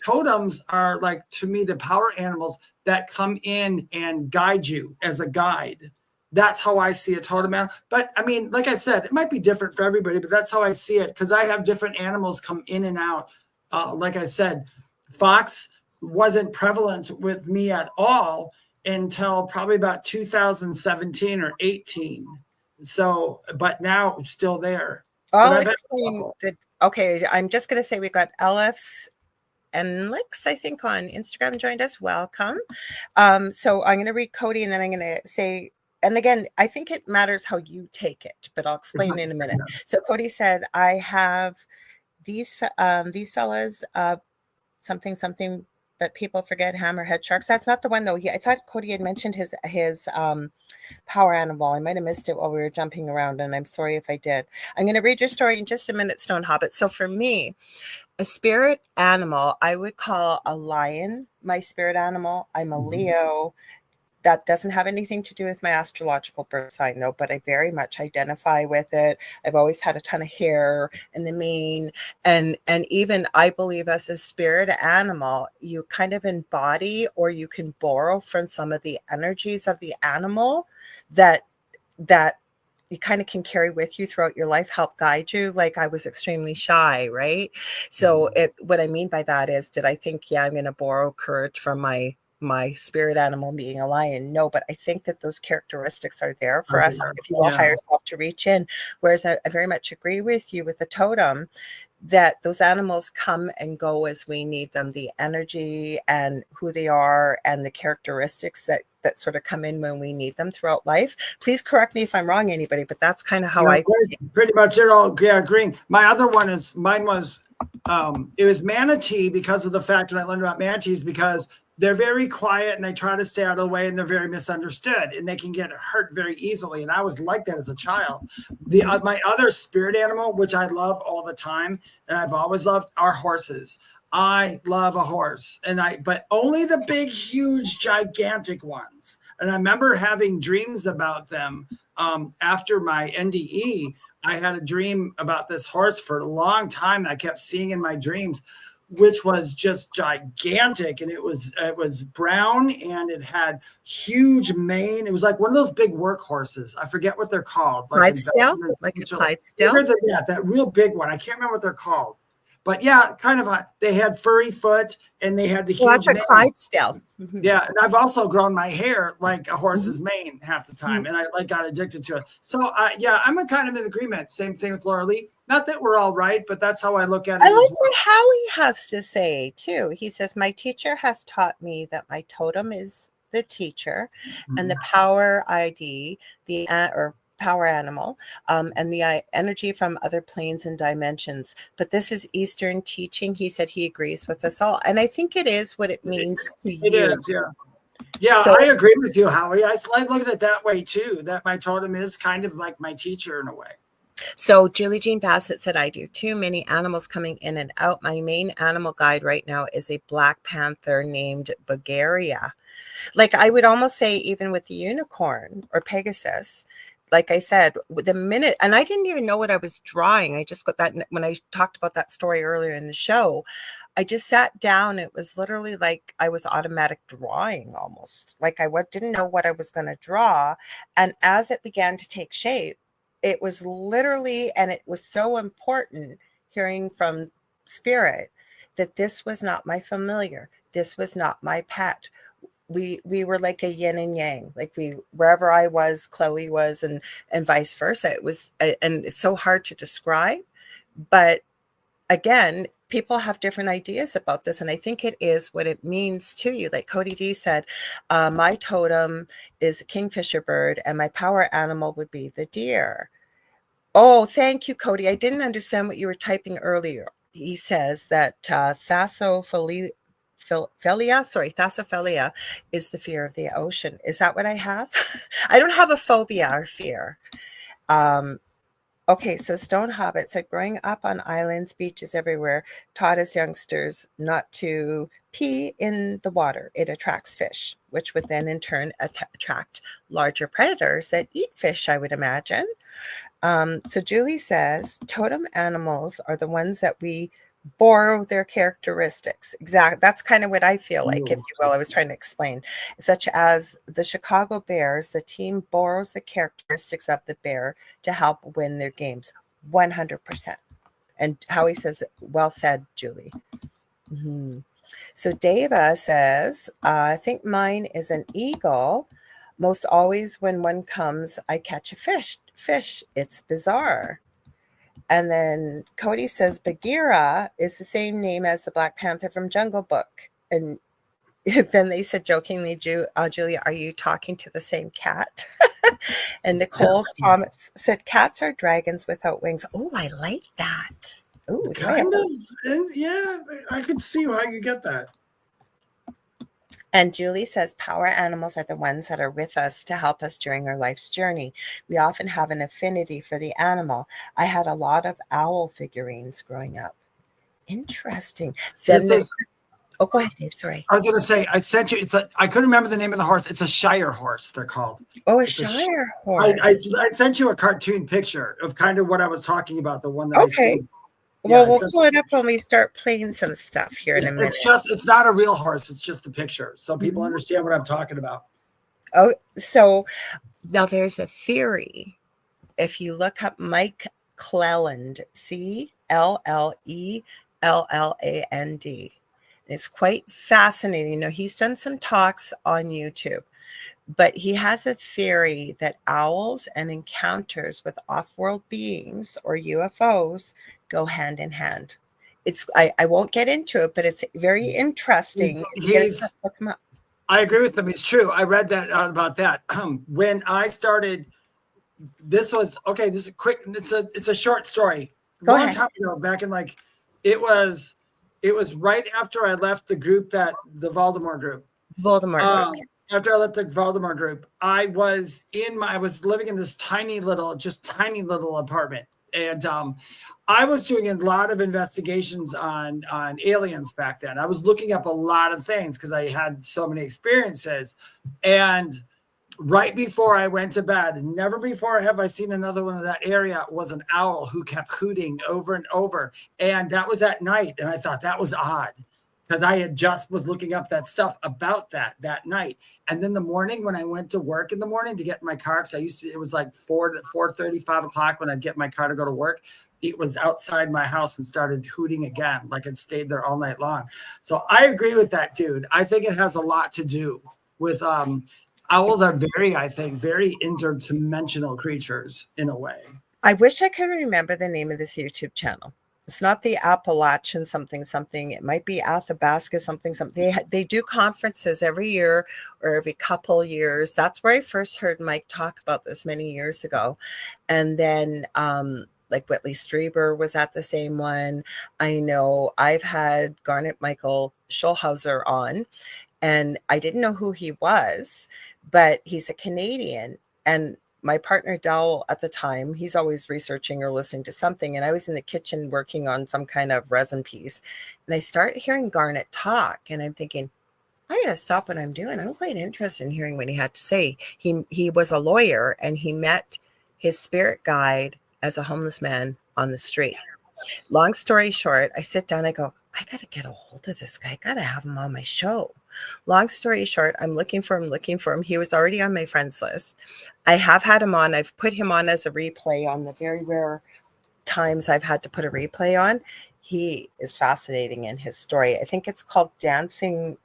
Totems are, like, to me, the power animals that come in and guide you as a guide. That's how I see a totem animal. But I mean, like I said, it might be different for everybody, but that's how I see it, because I have different animals come in and out. Like I said, fox wasn't prevalent with me at all until probably about 2017 or 18. So, but now it's still there. I'll explain. Okay, I'm just going to say we got elephs, Enlix, I think, on Instagram joined us. Welcome. So I'm going to read Cody, and then I'm going to say, and again, I think it matters how you take it, but I'll explain in a minute. So Cody said, I have these fellas, something that people forget, hammerhead sharks. That's not the one though. I thought Cody had mentioned his power animal. I might have missed it while we were jumping around, and I'm sorry if I did. I'm going to read your story in just a minute, Stone Hobbit. So for me, a spirit animal, I would call a lion my spirit animal. I'm a Leo. That doesn't have anything to do with my astrological birth sign, though, but I very much identify with it. I've always had a ton of hair in the mane. And even I believe as a spirit animal, you kind of embody or you can borrow from some of the energies of the animal that you kind of can carry with you throughout your life, help guide you. Like I was extremely shy, right? So what I mean by that is, did I think, I'm going to borrow courage from my spirit animal being a lion? No, but I think that those characteristics are there for us, if you will, higher self to reach in. Whereas I very much agree with you with the totem, that those animals come and go as we need them. The energy and who they are and the characteristics that sort of come in when we need them throughout life. Please correct me if I'm wrong, anybody, but that's kind of how I pretty much it all agreeing. My other one is mine was it was manatee, because of the fact that I learned about manatees, because they're very quiet and they try to stay out of the way, and they're very misunderstood and they can get hurt very easily. And I was like that as a child. My other spirit animal, which I love all the time and I've always loved, are horses. I love a horse, but only the big, huge, gigantic ones. And I remember having dreams about them after my NDE. I had a dream about this horse for a long time that I kept seeing in my dreams, which was just gigantic. And it was brown and it had huge mane. It was like one of those big work horses. I forget what they're called. Clydesdale? Like a Clydesdale? Yeah, that real big one. I can't remember what they're called. But yeah, kind of they had furry foot and they had the huge mane. Clydesdale. Yeah, and I've also grown my hair like a horse's mane half the time, and I got addicted to it. So I'm a kind of in agreement. Same thing with Lorilei. Not that we're all right, but that's how I look at it. I like what Howie has to say too. He says, my teacher has taught me that my totem is the teacher, and the power ID, or power animal, and the energy from other planes and dimensions. But this is Eastern teaching. He said he agrees with us all, and I think it is what it means to you. It is, yeah. So, I agree with you, Howie. I look at it that way too. That my totem is kind of like my teacher in a way. So Julie Jean Bassett said, I do too many animals coming in and out. My main animal guide right now is a black panther named Bulgaria. Like I would almost say, even with the unicorn or Pegasus, like I said, the minute, and I didn't even know what I was drawing. I just got that when I talked about that story earlier in the show. I just sat down. It was literally like I was automatic drawing almost. Like I didn't know what I was going to draw. And as it began to take shape, it was literally, and it was so important hearing from spirit that this was not my familiar. This was not my pet. We were like a yin and yang, like wherever I was, Chloe was, and vice versa. It was, and it's so hard to describe, but again, people have different ideas about this. And I think it is what it means to you. Like Cody D said, my totem is a kingfisher bird and my power animal would be the deer. Oh, thank you, Cody. I didn't understand what you were typing earlier. He says that Thassophilia is the fear of the ocean. Is that what I have? I don't have a phobia or fear. Okay, so Stone Hobbit said, growing up on islands, beaches everywhere, taught us youngsters not to pee in the water. It attracts fish, which would then in turn attract larger predators that eat fish, I would imagine. So Julie says, totem animals are the ones that we borrow their characteristics. Exactly. That's kind of what I feel like, if you will. I was trying to explain, such as the Chicago Bears, the team borrows the characteristics of the bear to help win their games. 100%. And Howie says, well said, Julie. Mm-hmm. So Deva says, I think mine is an eagle. Most always when one comes, I catch a fish. It's bizarre. And then Cody says Bagheera is the same name as the Black Panther from Jungle Book. And then they said jokingly, Julia, are you talking to the same cat? And Nicole Thomas said, cats are dragons without wings. Oh, I like that. Oh, kind of. Yeah, I could see how you get that. And Julie says, power animals are the ones that are with us to help us during our life's journey. We often have an affinity for the animal. I had a lot of owl figurines growing up. Interesting. Oh, go ahead, Dave. Sorry. I was going to say, I sent you, I couldn't remember the name of the horse. It's a Shire horse, they're called. Oh, a Shire horse. I sent you a cartoon picture of kind of what I was talking about, the one that I see. Well, we'll pull it up when we start playing some stuff here in a minute. It's not a real horse. It's just the picture. So people understand what I'm talking about. Oh, so now there's a theory. If you look up Mike Cleland, Cleland, it's quite fascinating. Now, he's done some talks on YouTube, but he has a theory that owls and encounters with off-world beings or UFOs go hand in hand. I won't get into it, but it's very interesting. I agree with him. It's true. I read that about that. When I started, this is quick. It's a short story. Go ahead. Time ago, back in it was right after I left the group, the Voldemort group. After I left the Voldemort group, I was living in this tiny little apartment. And I was doing a lot of investigations on aliens back then. I was looking up a lot of things because I had so many experiences. And right before I went to bed, never before have I seen another one of that area, was an owl who kept hooting over and over. And that was at night. And I thought that was odd because I had just was looking up that stuff about that night. And then the morning when I went to work in the morning to get in my car, because it was like 4:30, 5 o'clock when I'd get my car to go to work. It was outside my house and started hooting again, like it stayed there all night long. So I agree with that, dude. I think it has a lot to do with owls are very interdimensional creatures in a way. I wish I could remember the name of this YouTube channel. It's not the Appalachian something. It might be Athabasca something. They do conferences every year or every couple years. That's where I first heard Mike talk about this many years ago. And then like Whitley Strieber was at the same one. I know I've had Garnet Michael Schulhauser on, and I didn't know who he was, but he's a Canadian. And my partner Dowell at the time, he's always researching or listening to something. And I was in the kitchen working on some kind of resin piece. And I start hearing Garnet talk. And I'm thinking, I got to stop what I'm doing. I'm quite interested in hearing what he had to say. He was a lawyer, and he met his spirit guide as a homeless man on the street. Long story short, I sit down, I go, I got to get a hold of this guy. I got to have him on my show. Long story short, I'm looking for him. He was already on my friends list. I have had him on. I've put him on as a replay on the very rare times I've had to put a replay on. He is fascinating in his story. I think it's called Dancing.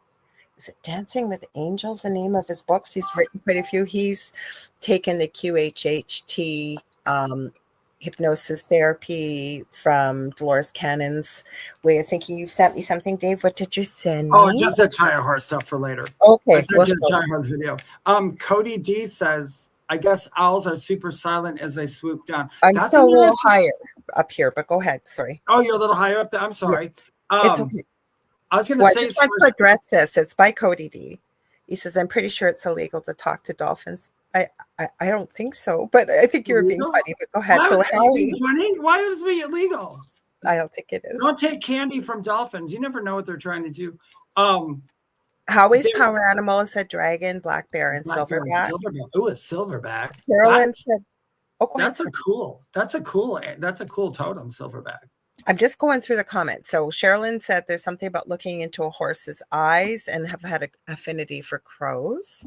Is it Dancing with Angels? The name of his books. He's written quite a few. He's taken the QHHT hypnosis therapy from Dolores Cannon's way of thinking. You've sent me something, Dave. What did you send me? Oh, just the Shire horse stuff for later. Okay. Shire horse video. Cody D says, I guess owls are super silent as they swoop down. I'm still a little higher up here, but go ahead. Sorry. Oh, you're a little higher up there. I'm sorry. Yeah. It's okay. I was going to say. I just want to address this. It's by Cody D. He says, I'm pretty sure it's illegal to talk to dolphins. I don't think so, but I think you're being funny. But go ahead. So Howie, why is it illegal? I don't think it is. Don't take candy from dolphins. You never know what they're trying to do. Howie's power animal is a dragon, black bear, and silverback. Ooh, a silverback. Carolyn said, "Oh, that's a cool totem, silverback." I'm just going through the comments. So Sherilyn said there's something about looking into a horse's eyes and have had an affinity for crows.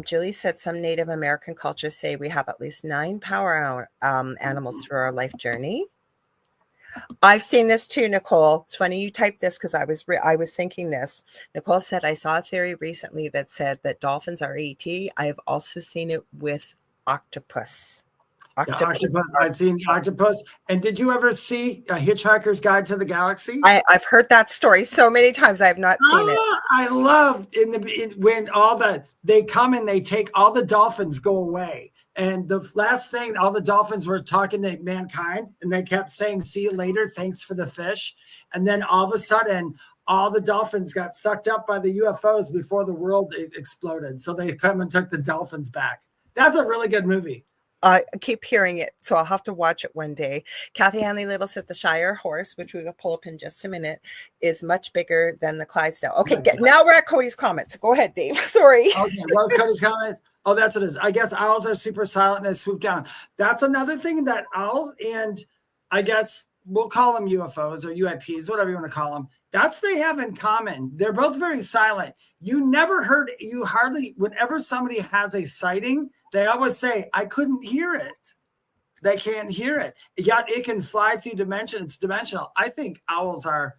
Julie said some Native American cultures say we have at least 9 power animals through our life journey. I've seen this too, Nicole. It's funny you typed this because I was thinking this. Nicole said, I saw a theory recently that said that dolphins are ET. I have also seen it with octopus. Yeah, Octopus. octopus. I've seen the octopus. And did you ever see A Hitchhiker's Guide to the Galaxy? I've heard that story so many times. I have not seen it. I loved when they come and they take all the dolphins go away. And the last thing, all the dolphins were talking to mankind and they kept saying, see you later. Thanks for the fish. And then all of a sudden, all the dolphins got sucked up by the UFOs before the world exploded. So they come and took the dolphins back. That's a really good movie. I keep hearing it, so I'll have to watch it one day. Kathy Hanley Little said the Shire horse, which we will pull up in just a minute, is much bigger than the Clydesdale. Okay, now we're at Cody's comments. Go ahead, Dave. Sorry. Okay, what was Cody's comments? Oh, that's what it is. I guess owls are super silent and swoop down. That's another thing that owls and I guess we'll call them UFOs or UIPs, whatever you want to call them. That's they have in common. They're both very silent. Whenever somebody has a sighting, they always say, I couldn't hear it. They can't hear it. Yet it can fly through dimension. It's dimensional. I think owls are,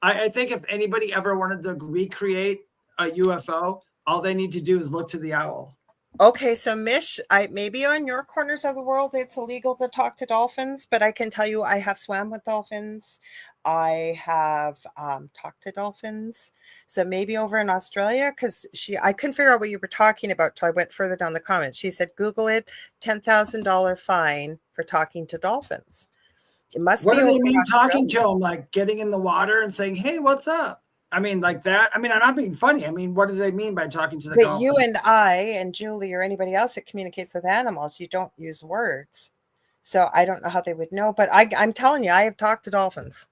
I think if anybody ever wanted to recreate a UFO, all they need to do is look to the owl. Okay, so Mish, maybe on your corners of the world it's illegal to talk to dolphins, but I can tell you I have swam with dolphins. I have talked to dolphins. So maybe over in Australia, because I couldn't figure out what you were talking about till I went further down the comments. She said, Google it, $10,000 fine for talking to dolphins. It must what be. What do they mean talking to them? Like getting in the water and saying, hey, what's up? I mean, like that. I mean, I'm not being funny. I mean, what do they mean by talking to the dolphin? You and I and Julie or anybody else that communicates with animals, you don't use words. So I don't know how they would know, but I'm telling you, I have talked to dolphins.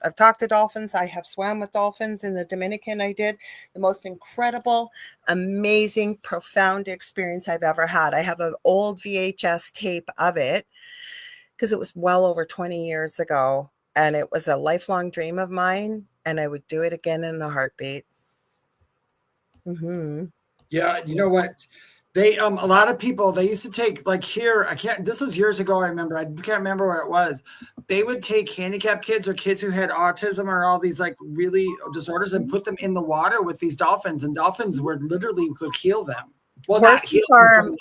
I've talked to dolphins. I have swam with dolphins in the Dominican. I did the most incredible, amazing, profound experience I've ever had. I have an old VHS tape of it because it was well over 20 years ago. And it was a lifelong dream of mine. And I would do it again in a heartbeat. Mm-hmm. Yeah. You know what? They, a lot of people, they used to take like here, this was years ago. I remember, I can't remember where it was. They would take handicapped kids or kids who had autism or all these like really disorders and put them in the water with these dolphins, and dolphins were literally could heal them. Well,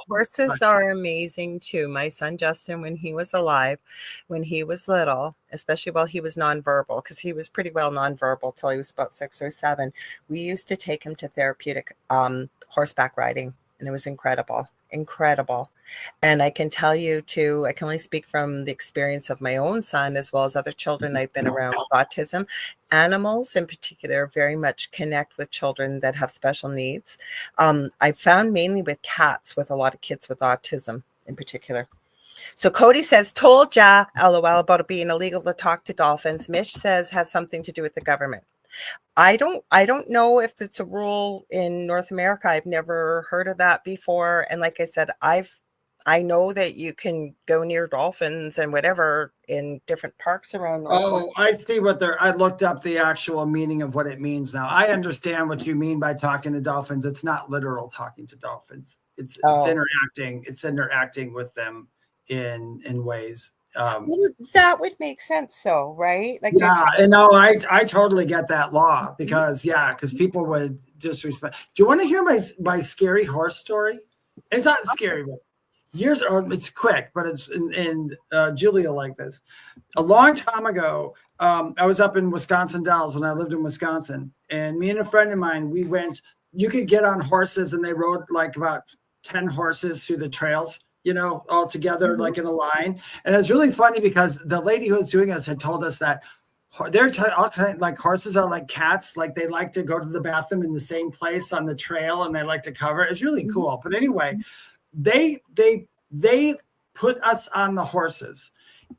horses are amazing too. My son Justin, when he was alive, when he was little, especially while he was nonverbal, because he was pretty well nonverbal till he was about 6 or 7, we used to take him to therapeutic horseback riding, and it was incredible. And I can tell you too, I can only speak from the experience of my own son as well as other children I've been around with autism. Animals in particular very much connect with children that have special needs. I found mainly with cats with a lot of kids with autism in particular. So Cody says, told ya, LOL, about it being illegal to talk to dolphins. Mish says has something to do with the government. I don't know if it's a rule in North America. I've never heard of that before. And like I said, I know that you can go near dolphins and whatever in different parks around. I see I looked up the actual meaning of what it means now. I understand what you mean by talking to dolphins. It's not literal talking to dolphins. It's interacting. It's interacting with them in ways. That would make sense though, right? Like I totally get that law because people would disrespect. Do you want to hear my scary horse story? It's not scary, but it's quick, but it's in Julia like this. A long time ago, I was up in Wisconsin Dells when I lived in Wisconsin, and me and a friend of mine, we went. You could get on horses, and they rode like about 10 horses through the trails, all together, like in a line. And it's really funny because the lady who was doing this had told us that like horses are like cats, like they like to go to the bathroom in the same place on the trail, and they like to cover. It's really cool. But anyway, they put us on the horses,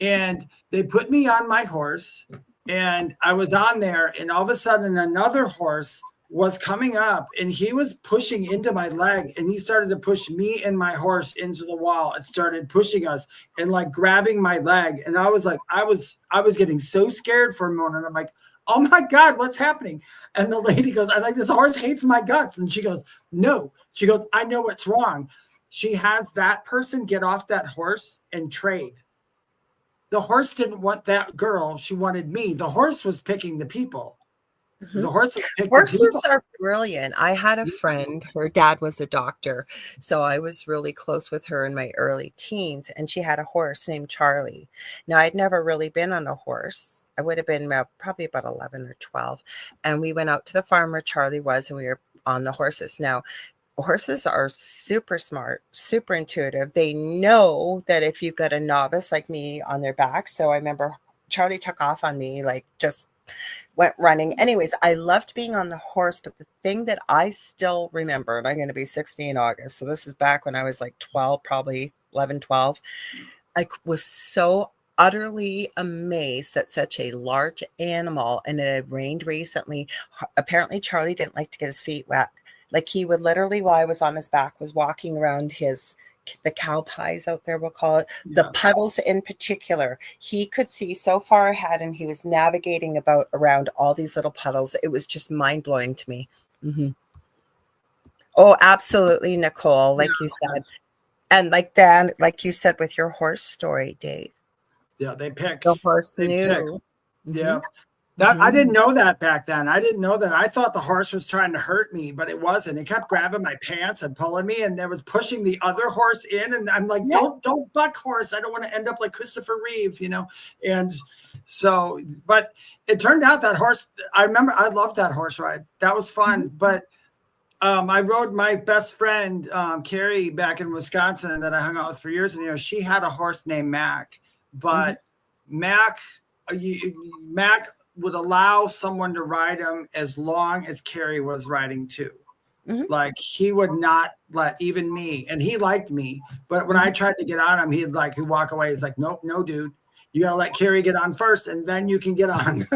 and they put me on my horse, and I was on there, and all of a sudden another horse was coming up, and he was pushing into my leg, and he started to push me and my horse into the wall. It started pushing us and like grabbing my leg. And I was like, I was getting so scared for a moment. I'm like, oh my God, what's happening? And the lady goes, I like this horse hates my guts. And she goes, no, she goes, I know what's wrong. She has that person get off that horse and trade. The horse didn't want that girl. She wanted me. The horse was picking the people. The horses pick the Horses people. are brilliant. I had a friend, her dad was a doctor, so I was really close with her in my early teens, and she had a horse named Charlie. Now, I'd never really been on a horse. I would have been probably about 11 or 12, and we went out to the farm where Charlie was, and we were on the horses. Now, horses are super smart, super intuitive. They know that if you've got a novice like me on their back, so I remember Charlie took off on me, like just went running. Anyways, I loved being on the horse, but the thing that I still remember, and I'm going to be 60 in August, so this is back when I was like 12, probably 11, 12. I was so utterly amazed that such a large animal, and it had rained recently. Apparently, Charlie didn't like to get his feet wet. Like he would literally, while I was on his back, was walking around the cow pies out there, we'll call it, the puddles in particular. He could see so far ahead, and he was navigating around all these little puddles. It was just mind blowing to me. Mm-hmm. Oh, absolutely, Nicole, like you said. And like that, like you said with your horse story, Dave. Yeah, they pick. The horse knew. Mm-hmm. Yeah. I didn't know that back then. I didn't know that. I thought the horse was trying to hurt me, but it wasn't. It kept grabbing my pants and pulling me, and it was pushing the other horse in. And I'm like, don't buck, horse. I don't want to end up like Christopher Reeve, And so, but it turned out that horse, I remember I loved that horse ride. That was fun. But I rode my best friend, Carrie, back in Wisconsin that I hung out with for years and years. She had a horse named Mac, but Mac would allow someone to ride him as long as Carrie was riding too. Like he would not let even me, and he liked me, but when I tried to get on him, he'd walk away. He's like, nope, no, dude, you gotta let Carrie get on first, and then you can get on,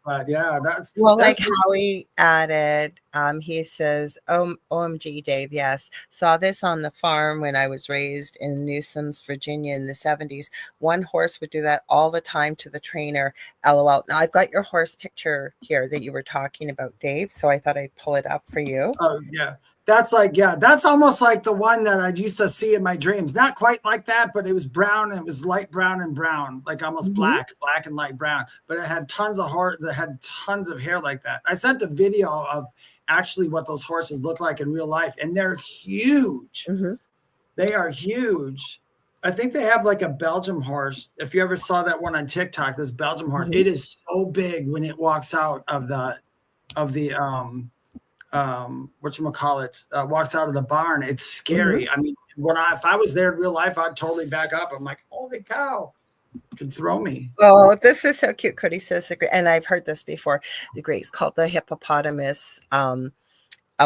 But yeah, that's like Howie added, he says, OMG, Dave, yes. Saw this on the farm when I was raised in Newsoms, Virginia in the 70s. One horse would do that all the time to the trainer. LOL. Now I've got your horse picture here that you were talking about, Dave. So I thought I'd pull it up for you. Oh, yeah. That's almost like the one that I used to see in my dreams. Not quite like that, but it was brown, and it was light brown and brown, like almost black and light brown. But it had tons of tons of hair like that. I sent a video of actually what those horses look like in real life, and they're huge. They are huge. I think they have like a Belgium horse. If you ever saw that one on TikTok, this Belgium horse, it is so big when it walks out of the whatchamacallit, walks out of the barn. It's scary. I mean, if I was there in real life, I'd totally back up. I'm like, holy cow, it could throw me. Oh, this is so cute. Cody says, and I've heard this before, the Greeks called the hippopotamus a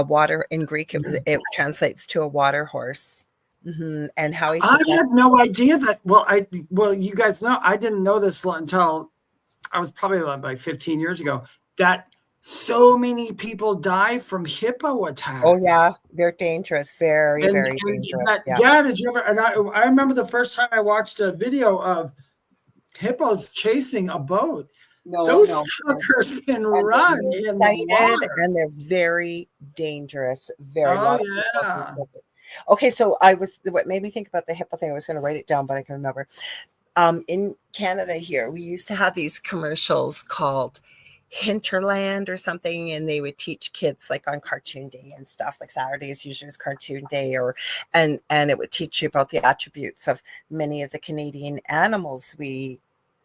water, in Greek, it translates to a water horse. And how he I had no idea that. Well, you guys know, I didn't know this until I was probably like 15 years ago, that so many people die from hippo attacks. Oh yeah, they're dangerous, very dangerous. Did you ever? And I remember the first time I watched a video of hippos chasing a boat. Those suckers can run in the water, and they're very dangerous. Yeah. Okay, so what made me think about the hippo thing, I was going to write it down, but I can remember. In Canada here, we used to have these commercials called Hinterland or something, and they would teach kids like on cartoon day and stuff, like Saturdays usually was cartoon day, and it would teach you about the attributes of many of the Canadian animals we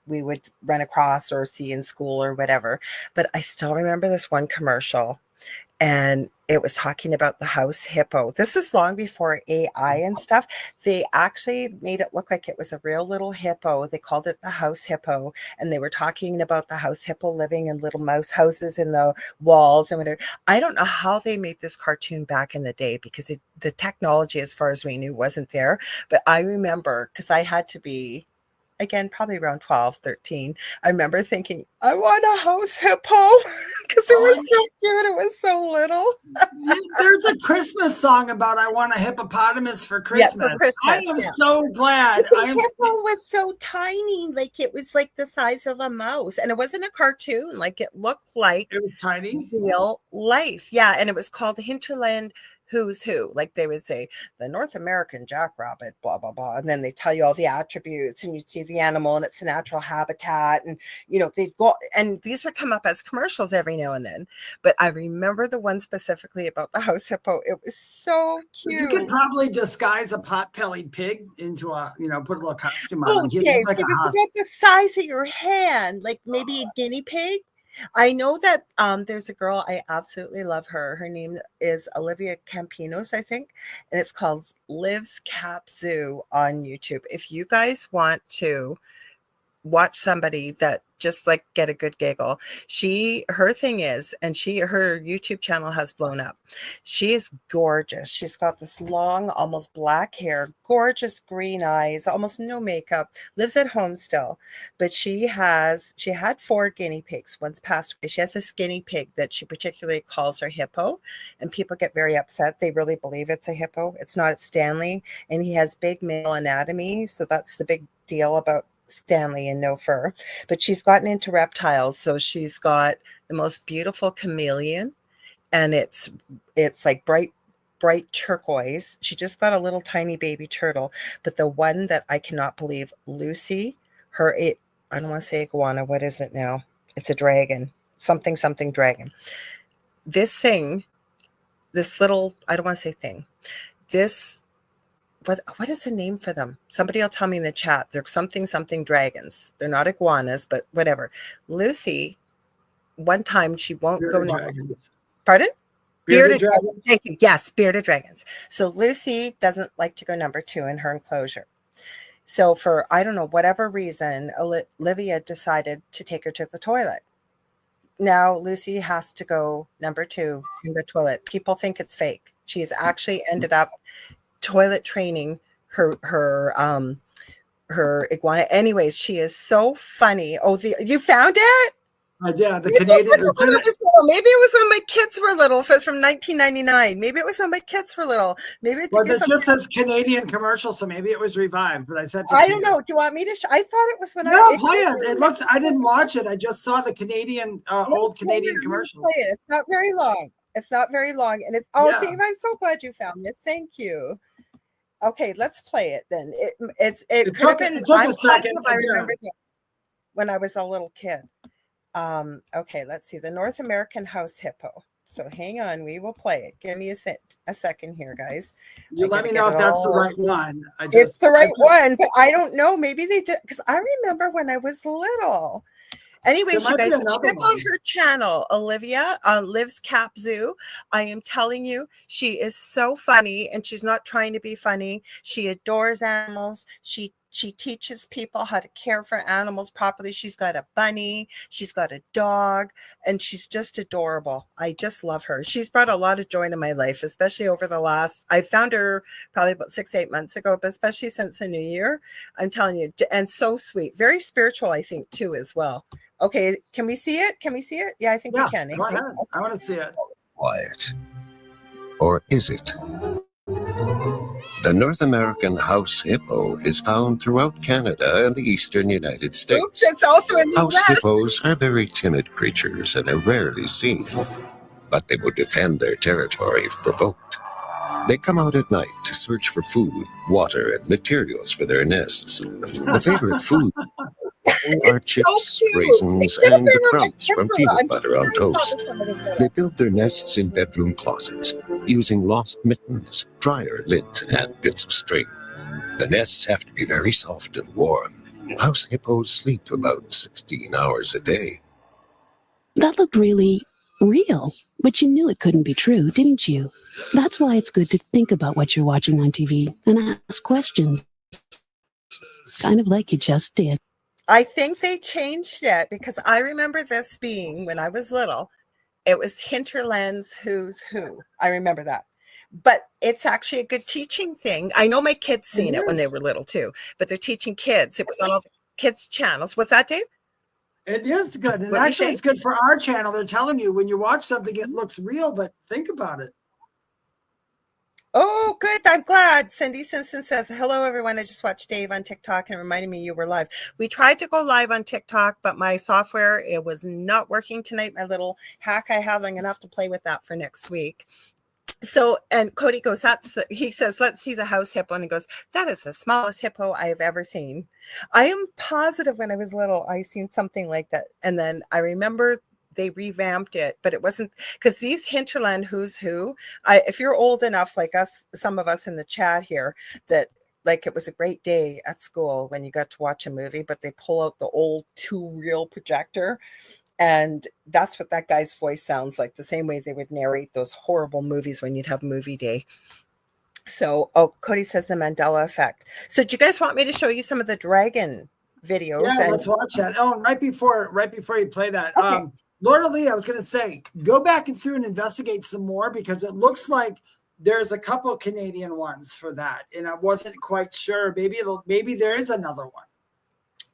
would run across or see in school or whatever. But I still remember this one commercial, and it was talking about the house hippo. This is long before AI and stuff. They actually made it look like it was a real little hippo. They called it the house hippo, and they were talking about the house hippo living in little mouse houses in the walls and whatever. I don't know how they made this cartoon back in the day, because the technology, as far as we knew, wasn't there. But I remember, because I had to be, again, probably around 12, 13. I remember thinking, I want a house hippo, because it was so cute. It was so little. There's a Christmas song about I want a hippopotamus for Christmas. Yeah, for Christmas. I am so glad. The hippo was so tiny. Like it was like the size of a mouse. And it wasn't a cartoon. Like it looked like it was tiny. Real life. Yeah. And it was called Hinterland who's who. Like they would say the North American jackrabbit, blah, blah, blah. And then they tell you all the attributes and you see the animal and its natural habitat. And, you know, they'd go, and these would come up as commercials every now and then. But I remember the one specifically about the house hippo. It was so cute. You could probably disguise a pot-bellied pig into a, you know, put a little costume on him. He'd Dave, look like it a was husky. about the size of your hand, like maybe a guinea pig. I know that there's a girl, I absolutely love her. Her name is Olivia Campinos, I think, and it's called Lives Cap Zoo on YouTube. If you guys want to watch somebody that just like get a good giggle, her thing is, and her YouTube channel has blown up. She is gorgeous. She's got this long, almost black hair, gorgeous green eyes, almost no makeup, lives at home still. But she had 4 guinea pigs. Once passed away. She has this guinea pig that she particularly calls her hippo, and people get very upset. They really believe it's a hippo. It's not. It's Stanley, and he has big male anatomy, so that's the big deal about Stanley and no fur. But she's gotten into reptiles, so she's got the most beautiful chameleon, and it's like bright turquoise. She just got a little tiny baby turtle, but the one that I cannot believe, Lucy, I don't want to say iguana, what is it now? It's a dragon, something dragon. This little, I don't want to say thing, what is the name for them? Somebody will tell me in the chat. They're something dragons. They're not iguanas, but whatever. Lucy, one time she won't Bearded go. dragons. Pardon? Bearded dragons. Thank you. Yes, bearded dragons. So Lucy doesn't like to go number 2 in her enclosure. So for, I don't know, whatever reason, Olivia decided to take her to the toilet. Now Lucy has to go number 2 in the toilet. People think it's fake. She's actually ended up toilet training her iguana. Anyways, she is so funny. Oh, you found it? Yeah, the Canadian. Maybe it was when my kids were little. If it was from 1999, maybe it was when my kids were little. Maybe it just says Canadian commercial, so maybe it was revived. But I said, I don't know. Do you want me to? I thought it was when play it. It looks. I didn't watch it. I just saw the Canadian old Canadian commercials. It's not very long. And it's Dave, I'm so glad you found it. Thank you. Okay, let's play it then. It could have been. I'm positive I remember when I was a little kid. Okay, let's see. The North American house hippo. So hang on, we will play it. Give me a second here, guys. You let me know if that's the right one. It's the right one, but I don't know. Maybe they did, because I remember when I was little. Anyways, you guys, check on her channel, Olivia, Lives Cap Zoo. I am telling you, she is so funny, and she's not trying to be funny. She adores animals. She teaches people how to care for animals properly. She's got a bunny, she's got a dog, and she's just adorable. I just love her. She's brought a lot of joy into my life, especially over the last, I found her probably about 6-8 months ago, but especially since the new year, I'm telling you, and so sweet, very spiritual, I think, too, as well. Okay, can we see it? Yeah, I think we can. Go ahead. I want to see it. Quiet. Or is it? The North American house hippo is found throughout Canada and the eastern United States. Oops, it's also in the House US. hippos are very timid creatures and are rarely seen, but they will defend their territory if provoked. They come out at night to search for food, water, and materials for their nests. The favorite food are chips, raisins, and the crumbs from peanut butter on toast. They build their nests in bedroom closets, using lost mittens, dryer lint, and bits of string. The nests have to be very soft and warm. House hippos sleep about 16 hours a day. That looked really real, but you knew it couldn't be true, didn't you? That's why it's good to think about what you're watching on TV and ask questions, kind of like you just did. I think they changed it, because I remember this being, when I was little, it was Hinterland's Who's Who. I remember that. But it's actually a good teaching thing. I know my kids seen it when they were little too, but they're teaching kids. It was on all the kids' channels. What's that, Dave? It is good. And actually, it's good for our channel. They're telling you when you watch something, it looks real, but think about it. Oh, good. I'm glad. Cindy Simpson says, hello, everyone. I just watched Dave on TikTok and reminded me you were live. We tried to go live on TikTok, but my software, it was not working tonight. My little hack I have, I'm going to have to play with that for next week. So, and Cody goes, he says, let's see the house hippo. And he goes, that is the smallest hippo I have ever seen. I am positive when I was little, I seen something like that. And then I remember they revamped it, but it wasn't, because these Hinterland Who's Who, if you're old enough, like us, some of us in the chat here, that like it was a great day at school when you got to watch a movie, but they pull out the old 2-reel projector. And that's what that guy's voice sounds like, the same way they would narrate those horrible movies when you'd have movie day. So, Cody says the Mandela effect. So do you guys want me to show you some of the dragon videos? Yeah, let's watch that. Oh, right before you play that. Okay. Lorilei, I was going to say, go back and through and investigate some more, because it looks like there's a couple Canadian ones for that. And I wasn't quite sure. Maybe there is another one.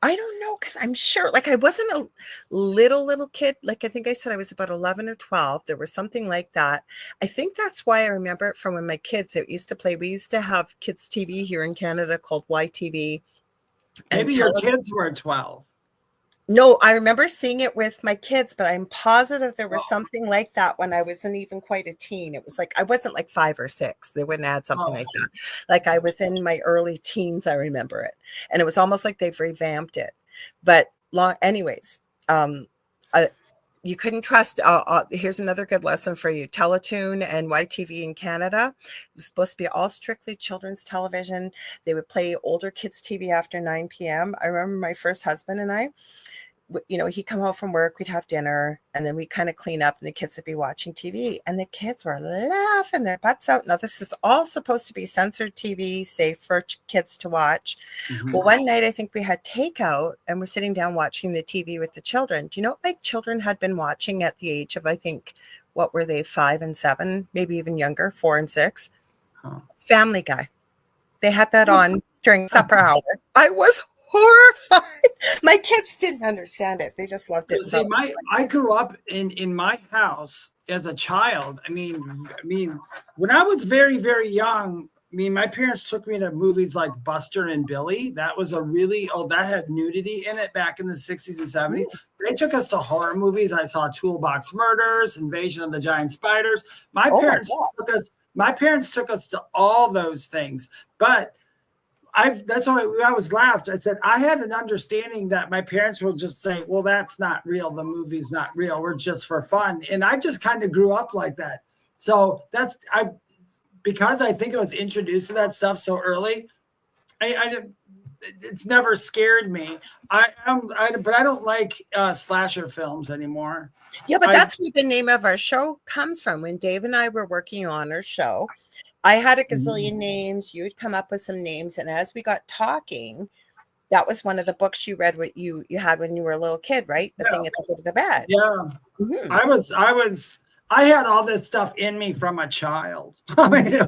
I don't know, because I'm sure, like, I wasn't a little kid. Like, I think I said I was about 11 or 12. There was something like that. I think that's why I remember it from when my kids, it used to play. We used to have kids TV here in Canada called YTV. Maybe your kids were 12. No, I remember seeing it with my kids, but I'm positive there was something like that when I wasn't even quite a teen. It was like, I wasn't like 5 or 6. They wouldn't add something like that. Like I was in my early teens, I remember it. And it was almost like they've revamped it. But anyways, you couldn't trust. Here's another good lesson for you. Teletoon and YTV in Canada was supposed to be all strictly children's television. They would play older kids TV after 9 p.m. I remember my first husband and I, he'd come home from work, we'd have dinner, and then we'd kind of clean up and the kids would be watching TV, and the kids were laughing their butts out. Now, this is all supposed to be censored TV, safe for kids to watch. Mm-hmm. Well, one night I think we had takeout and we're sitting down watching the TV with the children. Do you know what my children had been watching at the age of, I think, what were they, 5 and 7, maybe even younger, 4 and 6? Family Guy. They had that on during supper hour. I was horrified. My kids didn't understand it. They just loved it. See, I grew up in my house as a child. I mean, when I was very, very young, my parents took me to movies like Buster and Billy. That was that had nudity in it back in the 60s and 70s. They took us to horror movies. I saw Toolbox Murders, Invasion of the Giant Spiders. My parents took us to all those things. But that's why I was laughed. I said, I had an understanding that my parents would just say, well, that's not real. The movie's not real. We're just for fun. And I just kind of grew up like that. So because I think I was introduced to that stuff so early, it's never scared me. But I don't like slasher films anymore. Yeah, but that's where the name of our show comes from. When Dave and I were working on our show, I had a gazillion names. You would come up with some names. And as we got talking, that was one of the books you read, what you had when you were a little kid, right? The thing at the foot of the bed. Yeah. Mm-hmm. I had all this stuff in me from a child. I mean, it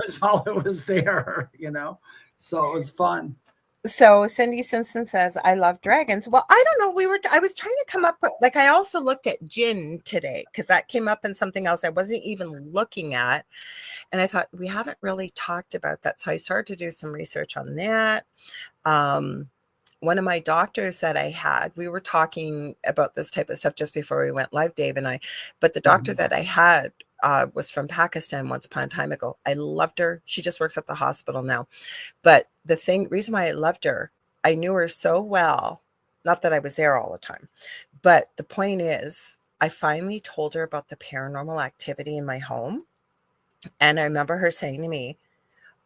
was there, so it was fun. So Cindy Simpson says, I love dragons. Well, I don't know. I was trying to come up with, like, I also looked at Jinn today because that came up in something else I wasn't even looking at. And I thought, we haven't really talked about that. So I started to do some research on that. One of my doctors that I had, we were talking about this type of stuff just before we went live, Dave and I, but the doctor that I had was from Pakistan once upon a time ago. I loved her. She just works at the hospital now. But the reason why I loved her, I knew her so well, not that I was there all the time, but the point is, I finally told her about the paranormal activity in my home. And I remember her saying to me,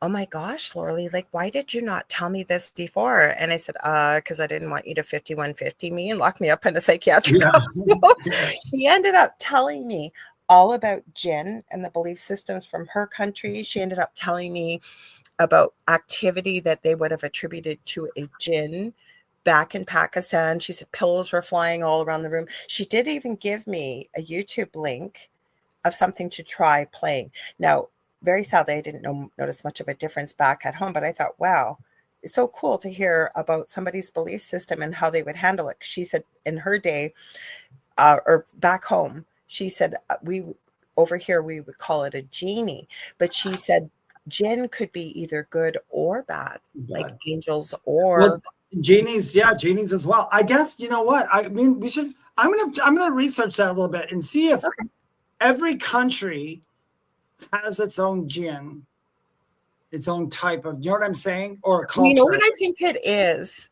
oh my gosh, Lorilei, like, why did you not tell me this before? And I said, because I didn't want you to 5150 me and lock me up in a psychiatric hospital. She ended up telling me all about Jinn and the belief systems from her country. She ended up telling me about activity that they would have attributed to a Jinn back in Pakistan. She said pillows were flying all around the room. She did even give me a YouTube link of something to try playing. Now, very sadly, I didn't notice much of a difference back at home, but I thought, wow, it's so cool to hear about somebody's belief system and how they would handle it. She said in her day, or back home, she said, over here, we would call it a genie, but she said Jinn could be either good or bad, like angels or genies. Yeah, genies as well. I guess, you know what? I mean, I'm going to research that a little bit and see if every country has its own jinn, its own type of, you know what I'm saying? Or culture. You know what I think it is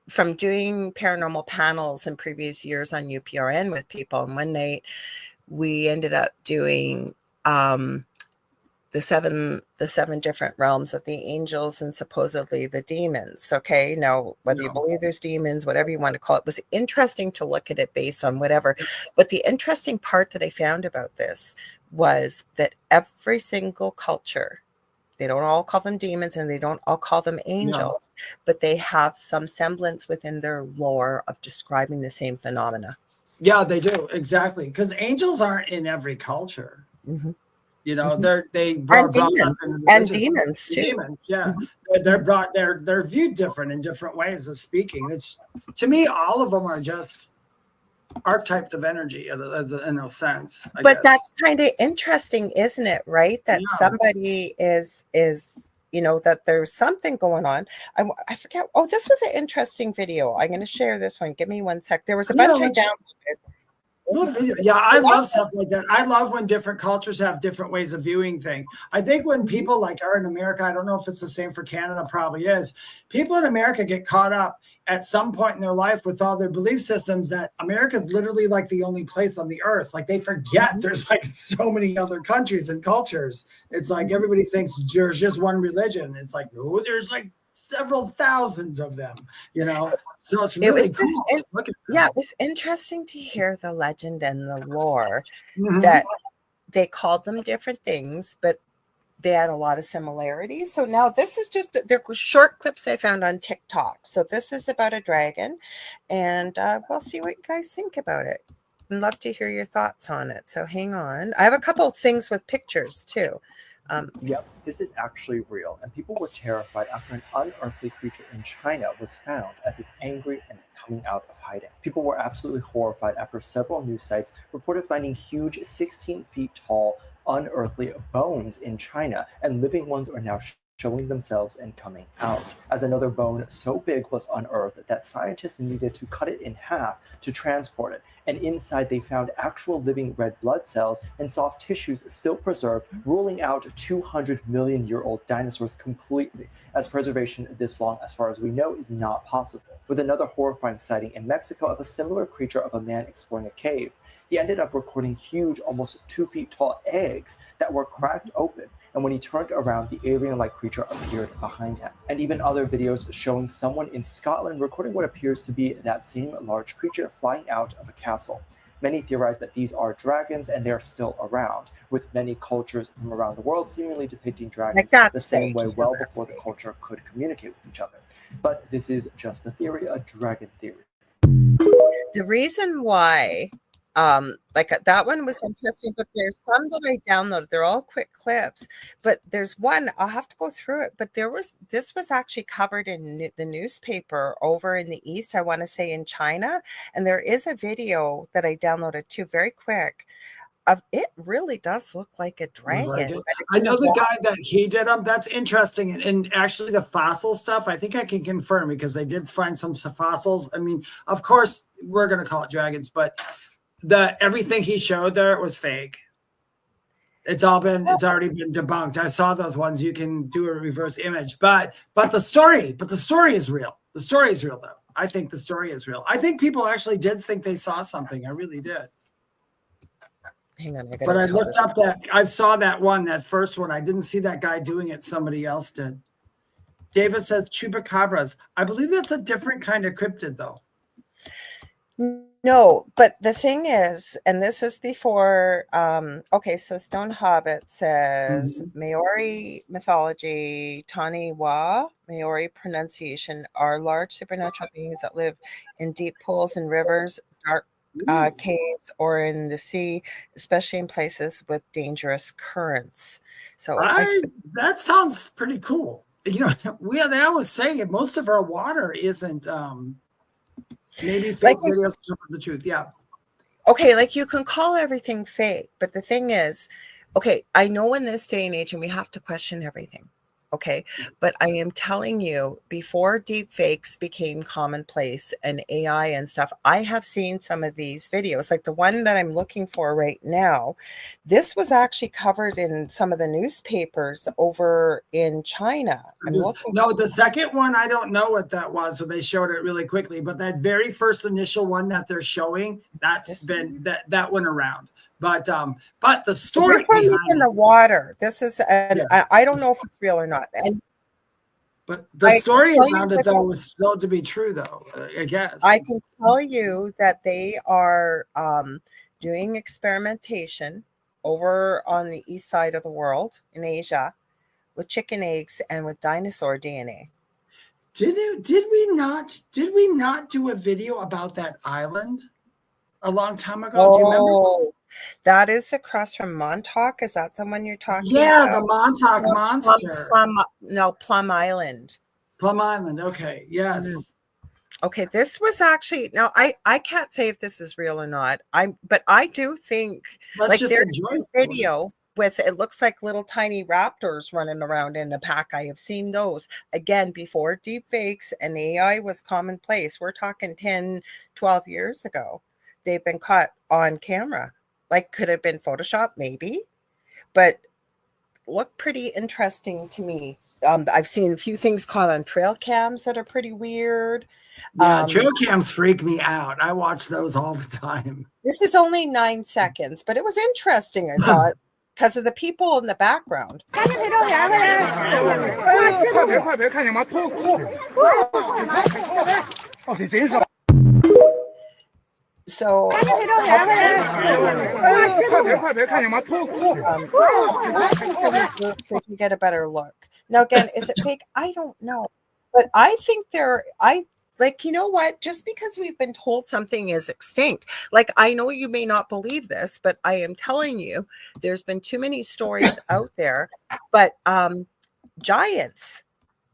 from doing paranormal panels in previous years on UPRN with people. And one night we ended up doing the seven different realms of the angels and supposedly the demons. Okay, now whether you believe there's demons, whatever you want to call it, was interesting to look at it based on whatever. But the interesting part that I found about this was that every single culture, they don't all call them demons and they don't all call them angels, but they have some semblance within their lore of describing the same phenomena. Yeah, they do, exactly, because angels aren't in every culture. Mm-hmm. You know, Mm-hmm. they brought demons and demons too. Demons, yeah, they're viewed different in different ways of speaking. It's, to me, all of them are just archetypes of energy, in a sense. I guess. That's kind of interesting, isn't it? Right, that somebody is you know, that there's something going on. I forget. Oh, this was an interesting video. I'm going to share this one. Give me 1 sec. There was a bunch I downloaded. Yeah, I love stuff like that. I love when different cultures have different ways of viewing things. I think when people like are in America, I don't know if it's the same for Canada, probably is. People in America get caught up at some point in their life with all their belief systems that America is literally like the only place on the earth. Like they forget there's like so many other countries and cultures. It's like everybody thinks there's just one religion. It's like, no, there's like several thousands of them, you know. So it's really cool. It was interesting to hear the legend and the lore that they called them different things, but they had a lot of similarities. So now this is just, they're short clips I found on TikTok. So this is about a dragon, and we'll see what you guys think about it. I'd love to hear your thoughts on it. So hang on. I have a couple of things with pictures too. Yep, this is actually real, and people were terrified after an unearthly creature in China was found as it's angry and coming out of hiding. People were absolutely horrified after several news sites reported finding huge 16 feet tall unearthly bones in China, and living ones are now showing themselves and coming out, as another bone so big was unearthed that scientists needed to cut it in half to transport it. And inside they found actual living red blood cells and soft tissues still preserved, ruling out 200-million-year-old dinosaurs completely, as preservation this long, as far as we know, is not possible. With another horrifying sighting in Mexico of a similar creature of a man exploring a cave. He ended up recording huge, almost 2 feet tall eggs that were cracked open, and when he turned around, the alien-like creature appeared behind him. And even other videos showing someone in Scotland recording what appears to be that same large creature flying out of a castle. Many theorize that these are dragons and they are still around, with many cultures from around the world seemingly depicting dragons the same way well before the culture could communicate with each other. But this is just a theory, a dragon theory. The reason why like that one was interesting, but there's some that I downloaded. They're all quick clips, but there's one I'll have to go through it. But this was actually covered in the newspaper over in the East, I want to say in China, and there is a video that I downloaded too, very quick. It really does look like a dragon. I know the guy that he did them. That's interesting. And actually the fossil stuff, I think I can confirm because they did find some fossils. I mean, of course, we're going to call it dragons, but everything he showed there was fake. It's already been debunked. I saw those ones. You can do a reverse image, but the story is real. The story is real though. I think the story is real. I think people actually did think they saw something. I really did. Hang on, I looked up I saw that one, that first one. I didn't see that guy doing it. Somebody else did. David says chupacabras. I believe that's a different kind of cryptid though. No, but the thing is, and this is before, okay, so Stone Hobbit says Maori mythology, Taniwa, Maori pronunciation, are large supernatural beings that live in deep pools and rivers, dark caves, or in the sea, especially in places with dangerous currents. So that sounds pretty cool. You know, they always say it, most of our water isn't maybe fake videos cover the truth. Yeah. Okay, like you can call everything fake, but the thing is, okay, I know in this day and age, and we have to question everything. Okay. But I am telling you, before deep fakes became commonplace and AI and stuff, I have seen some of these videos, like the one that I'm looking for right now. This was actually covered in some of the newspapers over in China. No, the second one, I don't know what that was. So they showed it really quickly. But that very first initial one that they're showing, that went around. But the story this one is in the water. This is, and Yeah. I don't know if it's real or not. But the story around it, though, was still to be true, though, I guess. I can tell you that they are doing experimentation over on the east side of the world in Asia with chicken eggs and with dinosaur DNA. Did we not do a video about that island a long time ago? Do you remember? That is across from Montauk. Is that the one you're talking about? Yeah, the Montauk Monster. Plum Island. Plum Island. Okay. Yes. Okay. This was actually, now I can't say if this is real or not. But I do think there's a video with, it looks like little tiny raptors running around in a pack. I have seen those again before deep fakes and AI was commonplace. We're talking 10, 12 years ago. They've been caught on camera. Like, could have been Photoshop, maybe, but look pretty interesting to me. I've seen a few things caught on trail cams that are pretty weird. Yeah, trail cams freak me out. I watch those all the time. This is only 9 seconds, but it was interesting, I thought, because of the people in the background. So, so you can get a better look. Now, again, is it fake? I don't know. But I think you know what? Just because we've been told something is extinct, like, I know you may not believe this, but I am telling you, there's been too many stories out there. But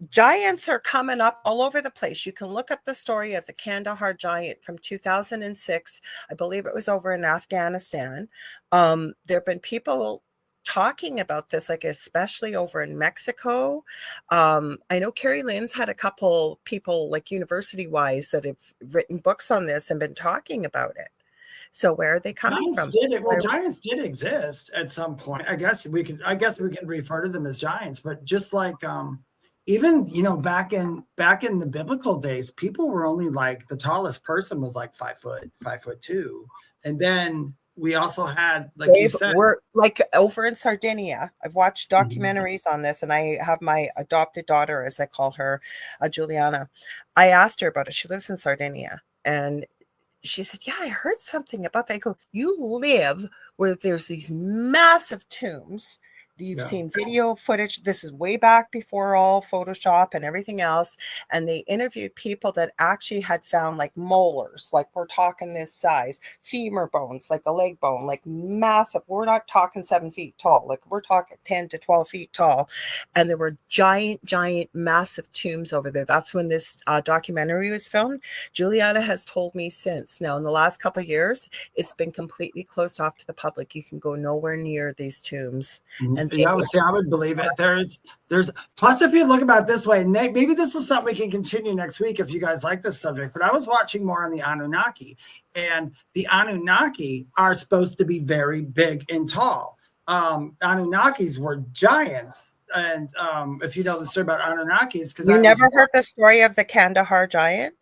Giants are coming up all over the place. You can look up the story of the Kandahar giant from 2006. I believe it was over in Afghanistan. There have been people talking about this, like especially over in Mexico. I know Carrie Lynn's had a couple people, like university-wise, that have written books on this and been talking about it. So where are they coming from? Giants did exist at some point. I guess we can refer to them as giants, but just like even, back in the biblical days, people were only like, the tallest person was like 5'2". And then we also had, like you said, we're like over in Sardinia. I've watched documentaries on this, and I have my adopted daughter, as I call her, Juliana. I asked her about it. She lives in Sardinia, and she said, yeah, I heard something about that. I go, you live where there's these massive tombs. You've seen video footage. This is way back before all Photoshop and everything else. And they interviewed people that actually had found like molars, like we're talking this size, femur bones, like a leg bone, like massive. We're not talking 7 feet tall. Like we're talking 10 to 12 feet tall. And there were giant, massive tombs over there. That's when this documentary was filmed. Juliana has told me since. Now, in the last couple of years, it's been completely closed off to the public. You can go nowhere near these tombs. And yeah, I would believe it. There's plus, if you look about it this way, maybe this is something we can continue next week if you guys like this subject. But I was watching more on the Anunnaki, and the Anunnaki are supposed to be very big and tall. Anunnakis were giants, and if you know the story about Anunnakis, because you never heard the story of the Kandahar giant.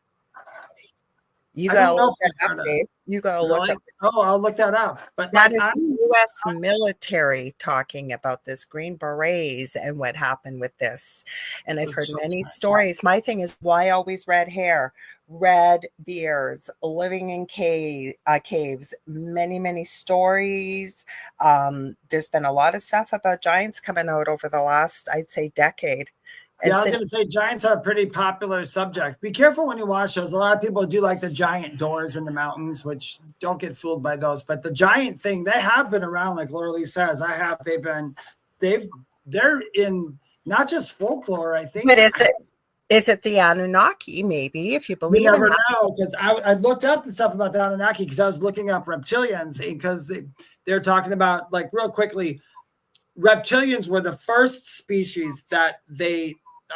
You gotta look that up, Dave. You gotta look up. Oh, I'll look that up. But that is the U.S. military talking about this, Green Berets and what happened with this. And I've heard many stories. My thing is, why always red hair, red beards, living in caves? Many stories. There's been a lot of stuff about giants coming out over the last, I'd say, decade. Yeah, I was going to say giants are a pretty popular subject. Be careful when you watch those. A lot of people do like the giant doors in the mountains, which don't get fooled by those. But the giant thing, they have been around, like Lorilei says. They're in not just folklore, I think. But is it the Anunnaki? Maybe, if you believe. You never know, because I looked up the stuff about the Anunnaki because I was looking up reptilians, because they're talking about, like, real quickly. reptilians were the first species that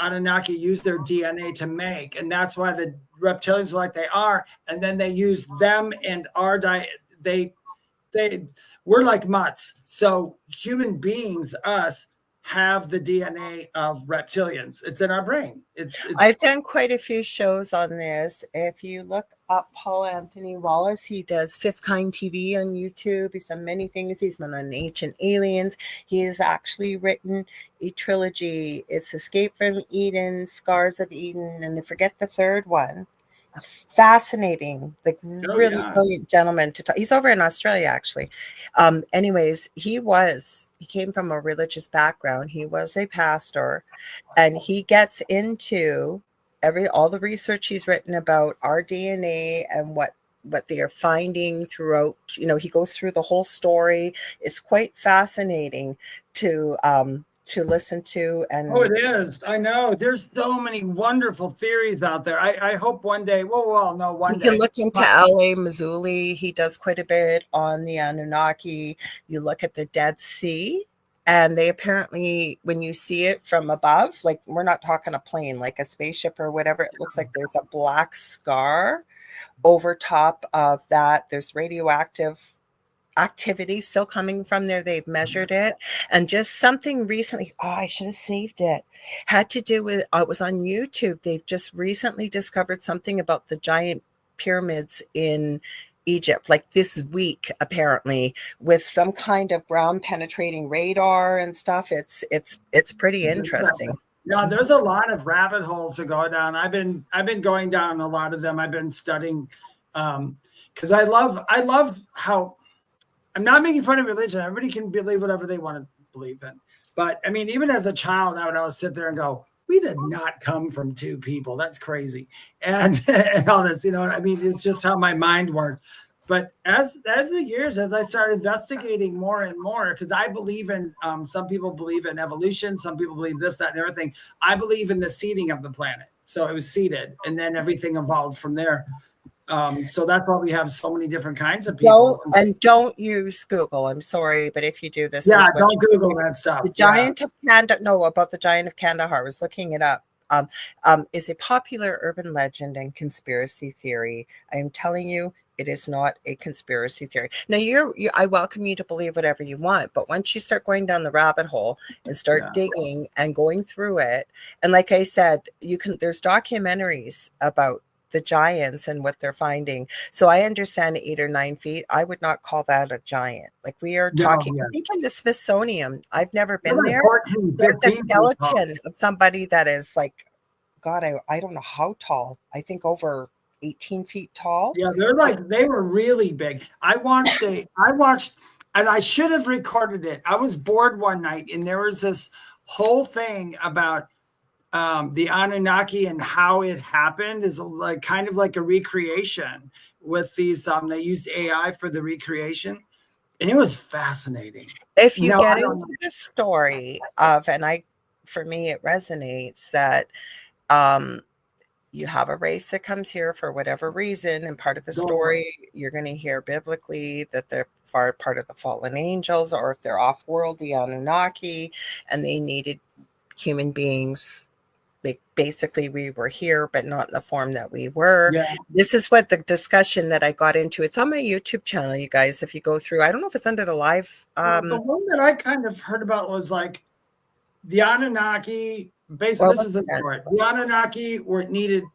Anunnaki used their DNA to make, and that's why the reptilians are like they are. And then they use them and our diet. We're like mutts. So human beings, us, have the DNA of reptilians. It's in our brain. I've done quite a few shows on this. If you look up Paul Anthony Wallace, he does Fifth Kind TV on YouTube. He's done many things. He's been on Ancient Aliens. He has actually written a trilogy. It's Escape from Eden, Scars of Eden, and I forget the third one. Fascinating, like really brilliant gentleman to talk. He's over in Australia, actually. Anyways, he came from a religious background. He was a pastor, and he gets into all the research he's written about our DNA and what they are finding throughout. He goes through the whole story. It's quite fascinating to listen to. And it is. I know there's so many wonderful theories out there. I hope one day, we'll all know one day. You can look into L.A. Mazzulli. He does quite a bit on the Anunnaki. You look at the Dead Sea, and they apparently, when you see it from above, like we're not talking a plane, like a spaceship or whatever, it looks like there's a black scar over top of that. There's radioactive activity still coming from there. They've measured it. And just something recently, I should have saved it, had to do with, it was on YouTube. They've just recently discovered something about the giant pyramids in Egypt, like this week, apparently, with some kind of ground penetrating radar and stuff. It's pretty interesting. Yeah, there's a lot of rabbit holes to go down. I've been going down a lot of them. I've been studying because I love how, I'm not making fun of religion. Everybody can believe whatever they want to believe in. But I mean, even as a child, I would always sit there and go, we did not come from two people. That's crazy. And all this, I mean, it's just how my mind worked. But as the years, as I started investigating more and more, because I believe in, some people believe in evolution. Some people believe this, that, and everything. I believe in the seeding of the planet. So it was seeded, and then everything evolved from there. So that's why we have so many different kinds of people. Don't use Google. I'm sorry, but if you do this, don't Google that stuff. The Giant of Kandahar. About the Giant of Kandahar. I was looking it up. Is a popular urban legend and conspiracy theory. I am telling you, it is not a conspiracy theory. Now, I welcome you to believe whatever you want, but once you start going down the rabbit hole and start digging and going through it, and like I said, there's documentaries about the giants and what they're finding. So I understand 8 or 9 feet. I would not call that a giant. Like we are talking, I think in the Smithsonian, I've never been there. The skeleton of somebody that is like, God, I don't know how tall. I think over 18 feet tall. Yeah, they were really big. I watched, and I should have recorded it. I was bored one night, and there was this whole thing about the Anunnaki and how it happened is like kind of like a recreation with these. They used AI for the recreation, and it was fascinating. If you get into the story of, for me, it resonates that you have a race that comes here for whatever reason, and part of the story you're going to hear biblically that they're part of the fallen angels, or if they're off-world, the Anunnaki, and they needed human beings. Like basically we were here, but not in the form that we were. Yeah. This is what the discussion that I got into. It's on my YouTube channel, you guys. If you go through, I don't know if it's under the live. The one that I kind of heard about was like the Anunnaki. Basically, this is the story. The Anunnaki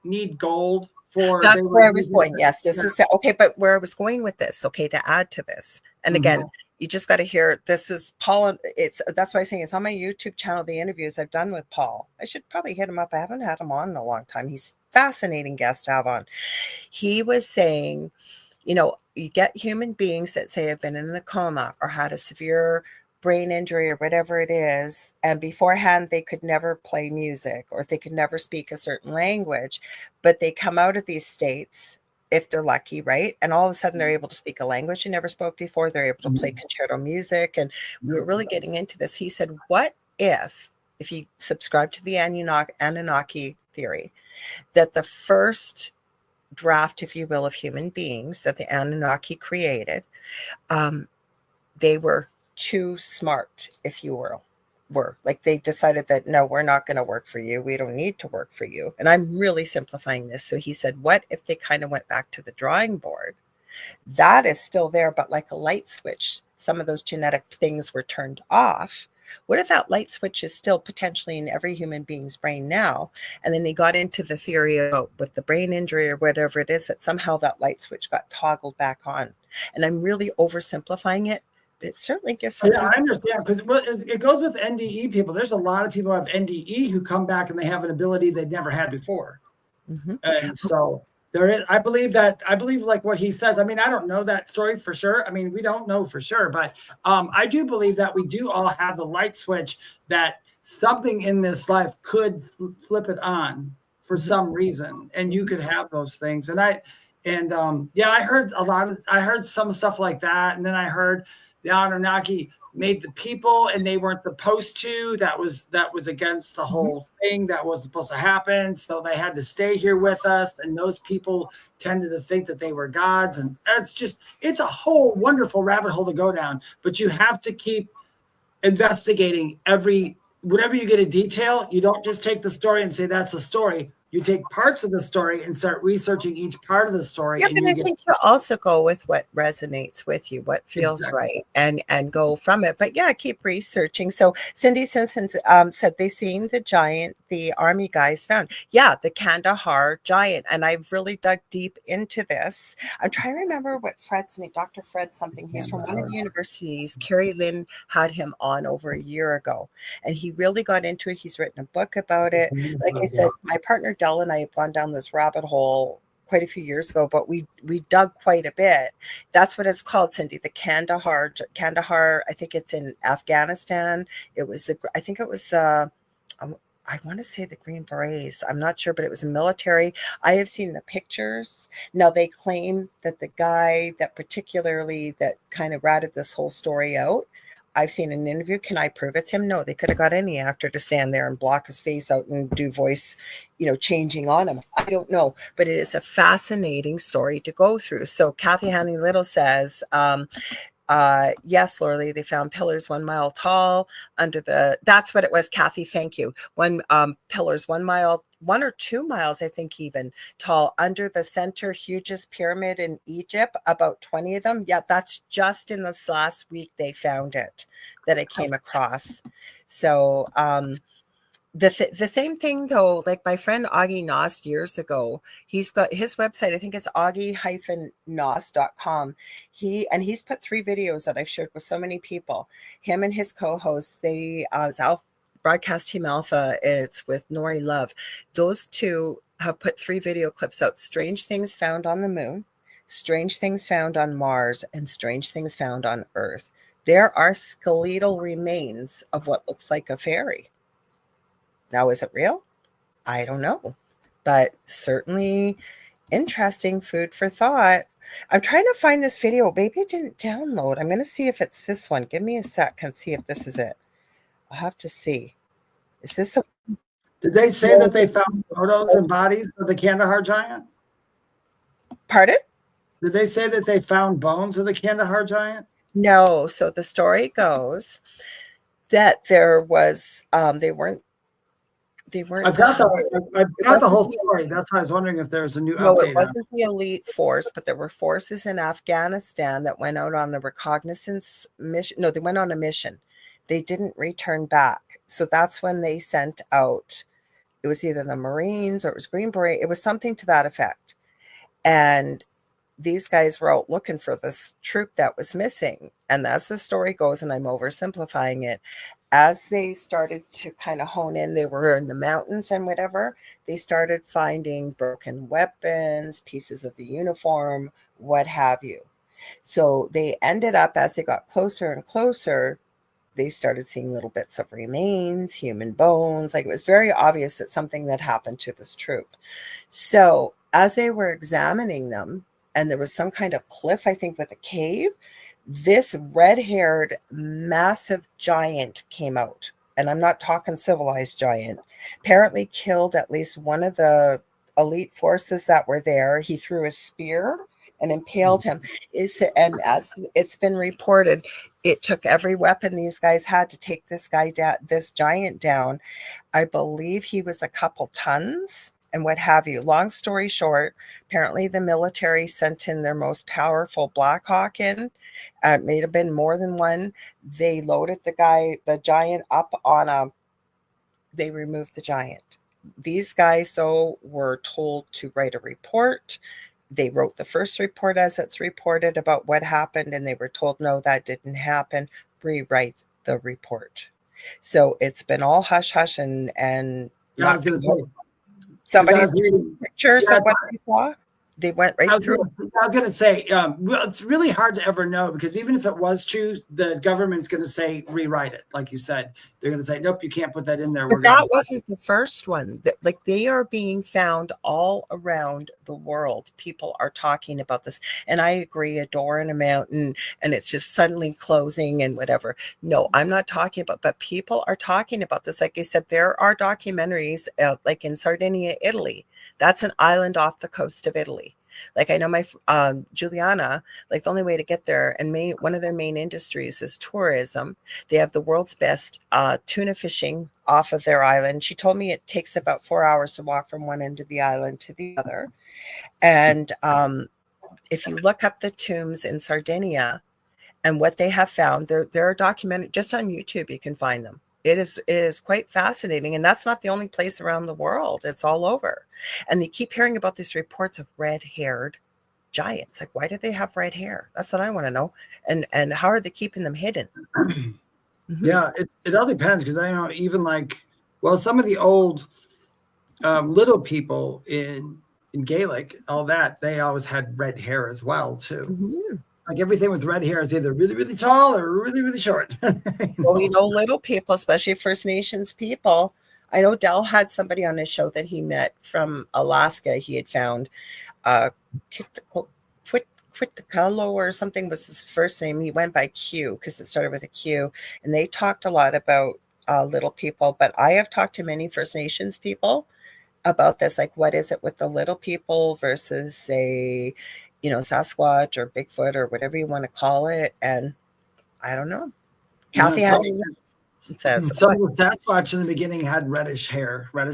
need gold for. That's where I was going. Yes, this is okay. But where I was going with this, okay, to add to this, and again. You just got to hear, this was Paul. That's why I'm saying it's on my YouTube channel, the interviews I've done with Paul. I should probably hit him up. I haven't had him on in a long time. He's a fascinating guest to have on. He was saying, you get human beings that say have been in a coma or had a severe brain injury or whatever it is, and beforehand they could never play music or they could never speak a certain language, but they come out of these states if they're lucky, right? And all of a sudden they're able to speak a language they never spoke before. They're able to play concerto music. And we were really getting into this. He said, what if you subscribe to the Anunnaki theory, that the first draft, if you will, of human beings that the Anunnaki created, they were too smart, if you were like, they decided that, no, we're not going to work for you. We don't need to work for you. And I'm really simplifying this. So he said, what if they kind of went back to the drawing board? That is still there, but like a light switch, some of those genetic things were turned off. What if that light switch is still potentially in every human being's brain now? And then they got into the theory about with the brain injury or whatever it is, that somehow that light switch got toggled back on. And I'm really oversimplifying it, but it certainly gives some. Yeah, I understand, because it goes with NDE people. There's a lot of people who have NDE who come back and they have an ability they'd never had before. Mm-hmm. And so there is, I believe like what he says. I mean, I don't know that story for sure. I mean, we don't know for sure, but I do believe that we do all have the light switch, that something in this life could flip it on for some reason, and you could have those things. And I heard some stuff like that, and then I heard the Anunnaki made the people and they weren't supposed to. That was against the whole thing that was supposed to happen. So they had to stay here with us. And those people tended to think that they were gods. And it's a whole wonderful rabbit hole to go down. But you have to keep investigating whenever you get a detail. You don't just take the story and say that's a story. You take parts of the story and start researching each part of the story. Yeah, but I think you also go with what resonates with you, what feels right, and go from it. But yeah, keep researching. So Cindy Simpson said they seen the giant the army guys found. Yeah, the Kandahar giant. And I've really dug deep into this. I'm trying to remember what Fred's name, Dr. Fred something. He's from one of the universities. Carrie Lynn had him on over a year ago, and he really got into it. He's written a book about it. Like I said, my partner Dell and I have gone down this rabbit hole quite a few years ago, but we dug quite a bit. That's what it's called, Cindy, the Kandahar. I think it's in Afghanistan. I want to say the Green Berets. I'm not sure, but it was a military. I have seen the pictures. Now they claim that the guy that kind of ratted this whole story out, I've seen an interview. Can I prove it's him? No, they could have got any actor to stand there and block his face out and do voice, changing on him. I don't know, but it is a fascinating story to go through. So Kathy Hanley Little says, yes, Lorilei, they found pillars 1 mile tall that's what it was, Kathy. Thank you. Pillars 1 mile, 1 or 2 miles, I think, even tall under the center hugest pyramid in Egypt, about 20 of them. Yeah, that's just in this last week they found it, that I came across. So the same thing though, like my friend Augie Nost years ago, he's got his website, I think it's augie-nost.com. He's put 3 videos that I've shared with so many people. Him and his co-hosts, Broadcast Team Alpha, it's with Nori Love. Those two have put 3 video clips out. Strange things found on the moon, strange things found on Mars, and strange things found on Earth. There are skeletal remains of what looks like a fairy. Now, is it real? I don't know, but certainly interesting, food for thought. I'm trying to find this video. Maybe it didn't download. I'm going to see if it's this one. Give me a sec and see if this is it. I'll have to see. Is this Did they say that they found photos and bodies of the Kandahar giant? Pardon? Did they say that they found bones of the Kandahar giant? No. So the story goes that there was, they weren't. I've got the whole story. That's why I was wondering if there was a new update. No, it wasn't the elite force, but there were forces in Afghanistan that went out on a reconnaissance mission. No, they went on a mission. They didn't return back. So that's when they sent out, it was either the Marines or it was Green Beret. It was something to that effect. And these guys were out looking for this troop that was missing. And as the story goes, and I'm oversimplifying it, as they started to kind of hone in, they were in the mountains and whatever, they started finding broken weapons, pieces of the uniform, what have you. So they ended up, as they got closer and closer, they started seeing little bits of remains, human bones. Like, it was very obvious that something that happened to this troop. So as they were examining them, and there was some kind of cliff, I think, with a cave, this red-haired massive giant came out. And I'm not talking civilized giant. Apparently killed at least one of the elite forces that were there. He threw a spear and impaled him. And as it's been reported, it took every weapon these guys had to take this guy down, this giant down. I believe he was a couple tons and what have you. Long story short, apparently the military sent in their most powerful Black Hawk in. It may have been more than one. They loaded the giant up on they removed the giant. These guys, though, were told to write a report. They wrote the first report as it's reported about what happened, and they were told, no, that didn't happen. Rewrite the report. So it's been all hush hush and Yeah, I was going to say. Somebody's pictures of what they saw. They went right through. I was going to say, well, it's really hard to ever know because even if it was true, the government's going to say rewrite it. Like you said, they're going to say, nope, you can't put that in there. But that wasn't the first one. Like they are being found all around the world. People are talking about this, and I agree. A door in a mountain, and it's just suddenly closing and whatever. No, I'm not talking about. But people are talking about this. Like I said, there are documentaries, like in Sardinia, Italy. That's an island off the coast of Italy. Like I know my Juliana, like the only way to get there, and one of their main industries is tourism. They have the world's best tuna fishing off of their island. She told me it takes about 4 hours to walk from one end of the island to the other. And if you look up the tombs in Sardinia and what they have found, there are documented just on YouTube. You can find them. It is quite fascinating. And that's not the only place around the world. It's all over. And they keep hearing about these reports of red-haired giants. Like, why do they have red hair? That's what I want to know. And how are they keeping them hidden? Mm-hmm. Yeah, it all depends because I know even like, well, some of the old little people in Gaelic, all that, they always had red hair as well, too. Mm-hmm. Like everything with red hair is either really, really tall or really, really short. Well, we know little people, especially First Nations people. I know Del had somebody on his show that he met from Alaska. He had found Quitkalo or something was his first name. He went by Q because it started with a Q. And they talked a lot about little people. But I have talked to many First Nations people about this. Like, what is it with the little people versus, say, Sasquatch or Bigfoot or whatever you want to call it. And I don't know. Kathy says some of the Sasquatch in the beginning had reddish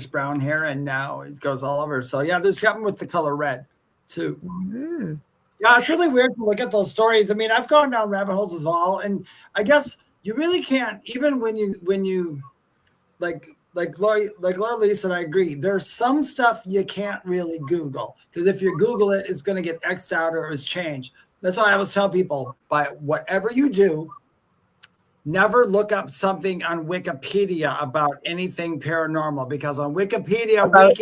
brown hair, and now it goes all over. So yeah, there's something with the color red too. Mm-hmm. Yeah, it's really weird to look at those stories. I mean, I've gone down rabbit holes as well, and I guess you really can't, even when you like Lorilei said, I agree. There's some stuff you can't really Google because if you Google it, it's going to get X'd out or it's changed. That's why I always tell people, by whatever you do, never look up something on Wikipedia about anything paranormal because on Wikipedia, about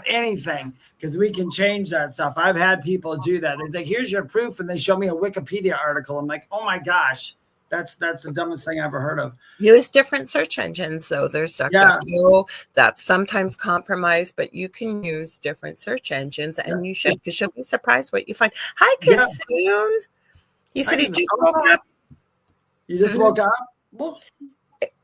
anything, because we can change that stuff. I've had people do that. They think, here's your proof, and they show me a Wikipedia article. I'm like, oh my gosh. That's the dumbest thing I ever heard of. Use different search engines, though. There's DuckDuckGo that's sometimes compromised, but you can use different search engines, and you should, because you'll be surprised what you find. Hi, Kasoon. He said he just woke up. You just woke up?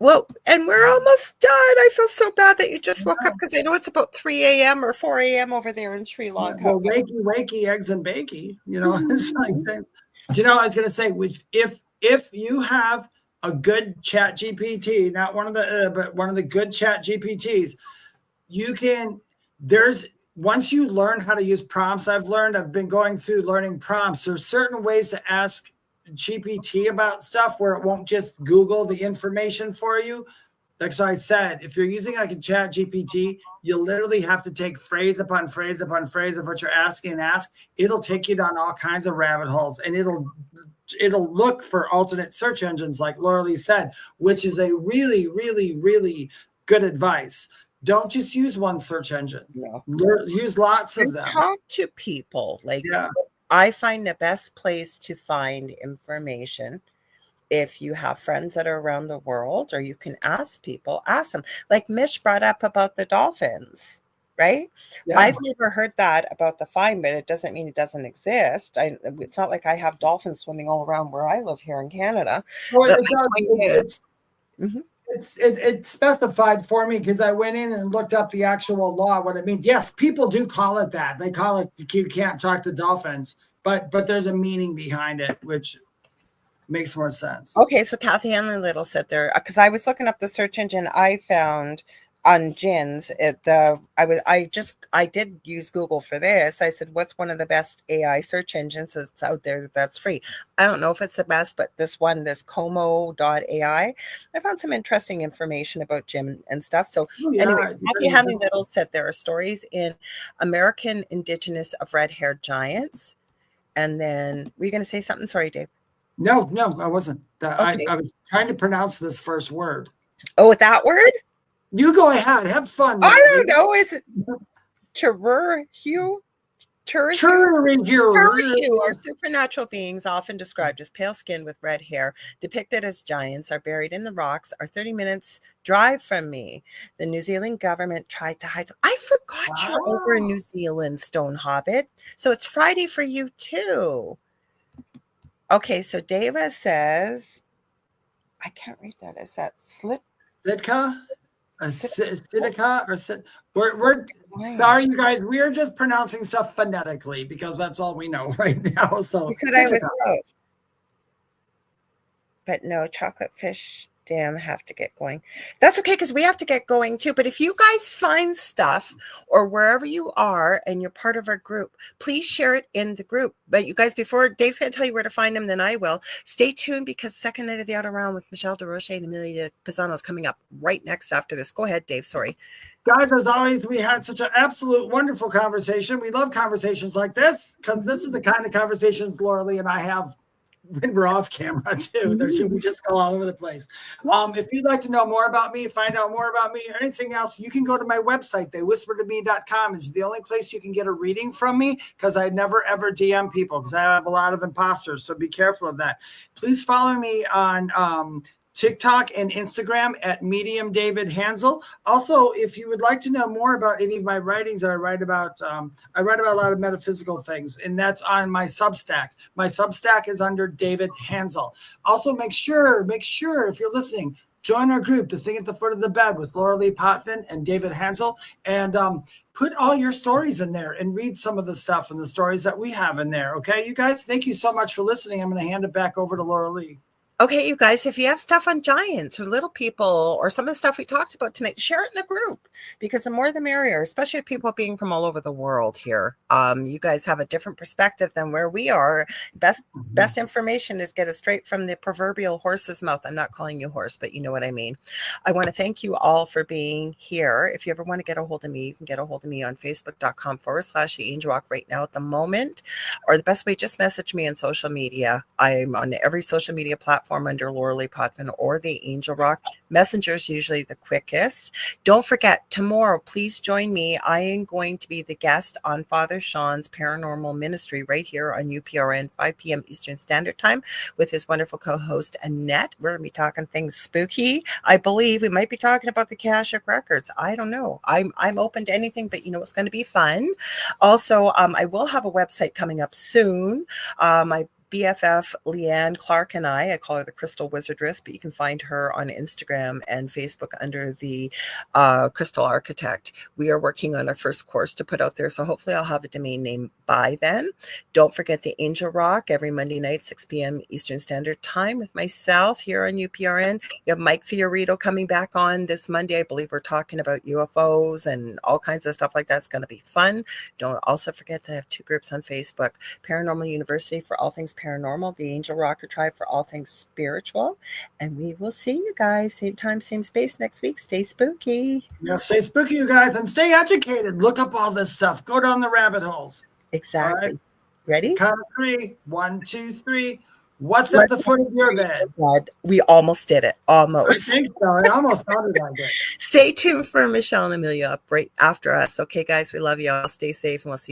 Well, and we're almost done. I feel so bad that you just woke up because I know it's about 3 a.m. or 4 a.m. over there in Sri Lanka. Well, wakey, eggs and bakey. It's like that. Do you know, I was going to say, if you have a good chat GPT, not one of the, but one of the good chat GPTs, once you learn how to use prompts, I've been going through learning prompts. There's certain ways to ask GPT about stuff where it won't just Google the information for you. Like so I said, if you're using like a chat GPT, you literally have to take phrase upon phrase upon phrase of what you're asking and ask. It'll take you down all kinds of rabbit holes, and it'll look for alternate search engines, like Lorilei said, which is a really, really, really good advice. Don't just use one search engine. No. Use lots of them. Talk to people. I find the best place to find information, if you have friends that are around the world, or you can ask them. Like Mish brought up about the dolphins, right? Yeah. I've never heard that about the find, but it doesn't mean it doesn't exist. It's not like I have dolphins swimming all around where I live here in Canada. Well, it specified for me because I went in and looked up the actual law, what it means. Yes, people do call it that. They call it you can't talk to dolphins, but there's a meaning behind it, which makes more sense. Okay, so Kathy Hanley Little said there, because I was looking up the search engine I found on gins. I did use Google for this. I said, what's one of the best AI search engines that's out there that's free? I don't know if it's the best, but this Como.ai, I found some interesting information about gin and stuff. So anyways, Kathy Hanley Little said there are stories in American Indigenous of red-haired giants. And then, were you going to say something? Sorry, Dave. No, I wasn't. Okay. I was trying to pronounce this first word. Oh, with that word? You go ahead. Have fun. I don't know. Is it Tururhu? Are supernatural beings often described as pale skin with red hair, depicted as giants, are buried in the rocks, are 30 minutes drive from me. The New Zealand government tried to hide them. I forgot you're over in New Zealand, Stone Hobbit. So it's Friday for you too. Okay, so Deva says, I can't read that. Is that Sitka? Sitka or Sit? We're sorry, you guys. We are just pronouncing stuff phonetically because that's all we know right now. So, but no, chocolate fish. Damn, have to get going. That's okay, because we have to get going too. But if you guys find stuff or wherever you are and you're part of our group, please share it in the group. But you guys, before Dave's going to tell you where to find them, then I will. Stay tuned, because second night of the Outer Round with Michelle DeRoche and Amelia Pisano is coming up right next after this. Go ahead, Dave. Sorry. Guys, as always, we had such an absolute wonderful conversation. We love conversations like this because this is the kind of conversations Lorilei and I have when we're off camera too. We just go all over the place. If you'd like to know more about me, find out more about me or anything else, you can go to my website. theywhispertome.com is the only place you can get a reading from me, because I never ever DM people because I have a lot of imposters. So be careful of that. Please follow me on TikTok and Instagram at Medium David Hanzel. Also, if you would like to know more about any of my writings that I write about a lot of metaphysical things, and that's on my Substack. My Substack is under David Hanzel. Also, make sure if you're listening, join our group, The Thing at the Foot of the Bed with Lorilei Potvin and David Hanzel, and put all your stories in there and read some of the stuff and the stories that we have in there. Okay, you guys, thank you so much for listening. I'm going to hand it back over to Lorilei. Okay, you guys, if you have stuff on giants or little people or some of the stuff we talked about tonight, share it in the group, because the more the merrier, especially with people being from all over the world here. You guys have a different perspective than where we are. Best information is get it straight from the proverbial horse's mouth. I'm not calling you horse, but you know what I mean. I want to thank you all for being here. If you ever want to get a hold of me, you can get a hold of me on facebook.com/The Angel Rock right now at the moment. Or the best way, just message me on social media. I'm on every social media platform under Lorilei Potvin or the Angel Rock. Messenger is usually the quickest. Don't forget, tomorrow, please join me. I am going to be the guest on Father Sean's Paranormal Ministry right here on UPRN, 5 p.m. Eastern Standard Time, with his wonderful co-host, Annette. We're going to be talking things spooky. I believe we might be talking about the Akashic Records. I don't know. I'm open to anything, but you know it's going to be fun. Also, I will have a website coming up soon. My BFF Leanne Clark and I call her the Crystal Wizardress, but you can find her on Instagram and Facebook under the Crystal Architect. We are working on our first course to put out there, so hopefully I'll have a domain name by then. Don't forget the Angel Rock every Monday night, 6 p.m. Eastern Standard Time with myself here on UPRN. You have Mike Fiorito coming back on this Monday. I believe we're talking about UFOs and all kinds of stuff like that. It's going to be fun. Don't also forget that I have 2 groups on Facebook: Paranormal University for all things paranormal, the Angel Rocker Tribe for all things spiritual. And we will see you guys same time, same space next week. Stay spooky. Yeah, stay spooky, you guys, and stay educated. Look up all this stuff. Go down the rabbit holes. Exactly. Right. Ready? Count of 3. 1, 2, 3. What's at the foot of your bed? We almost did it. Almost. I think so. It almost sounded like it. Stay tuned for Michelle and Amelia up right after us. Okay, guys, we love you all. Stay safe, and we'll see you.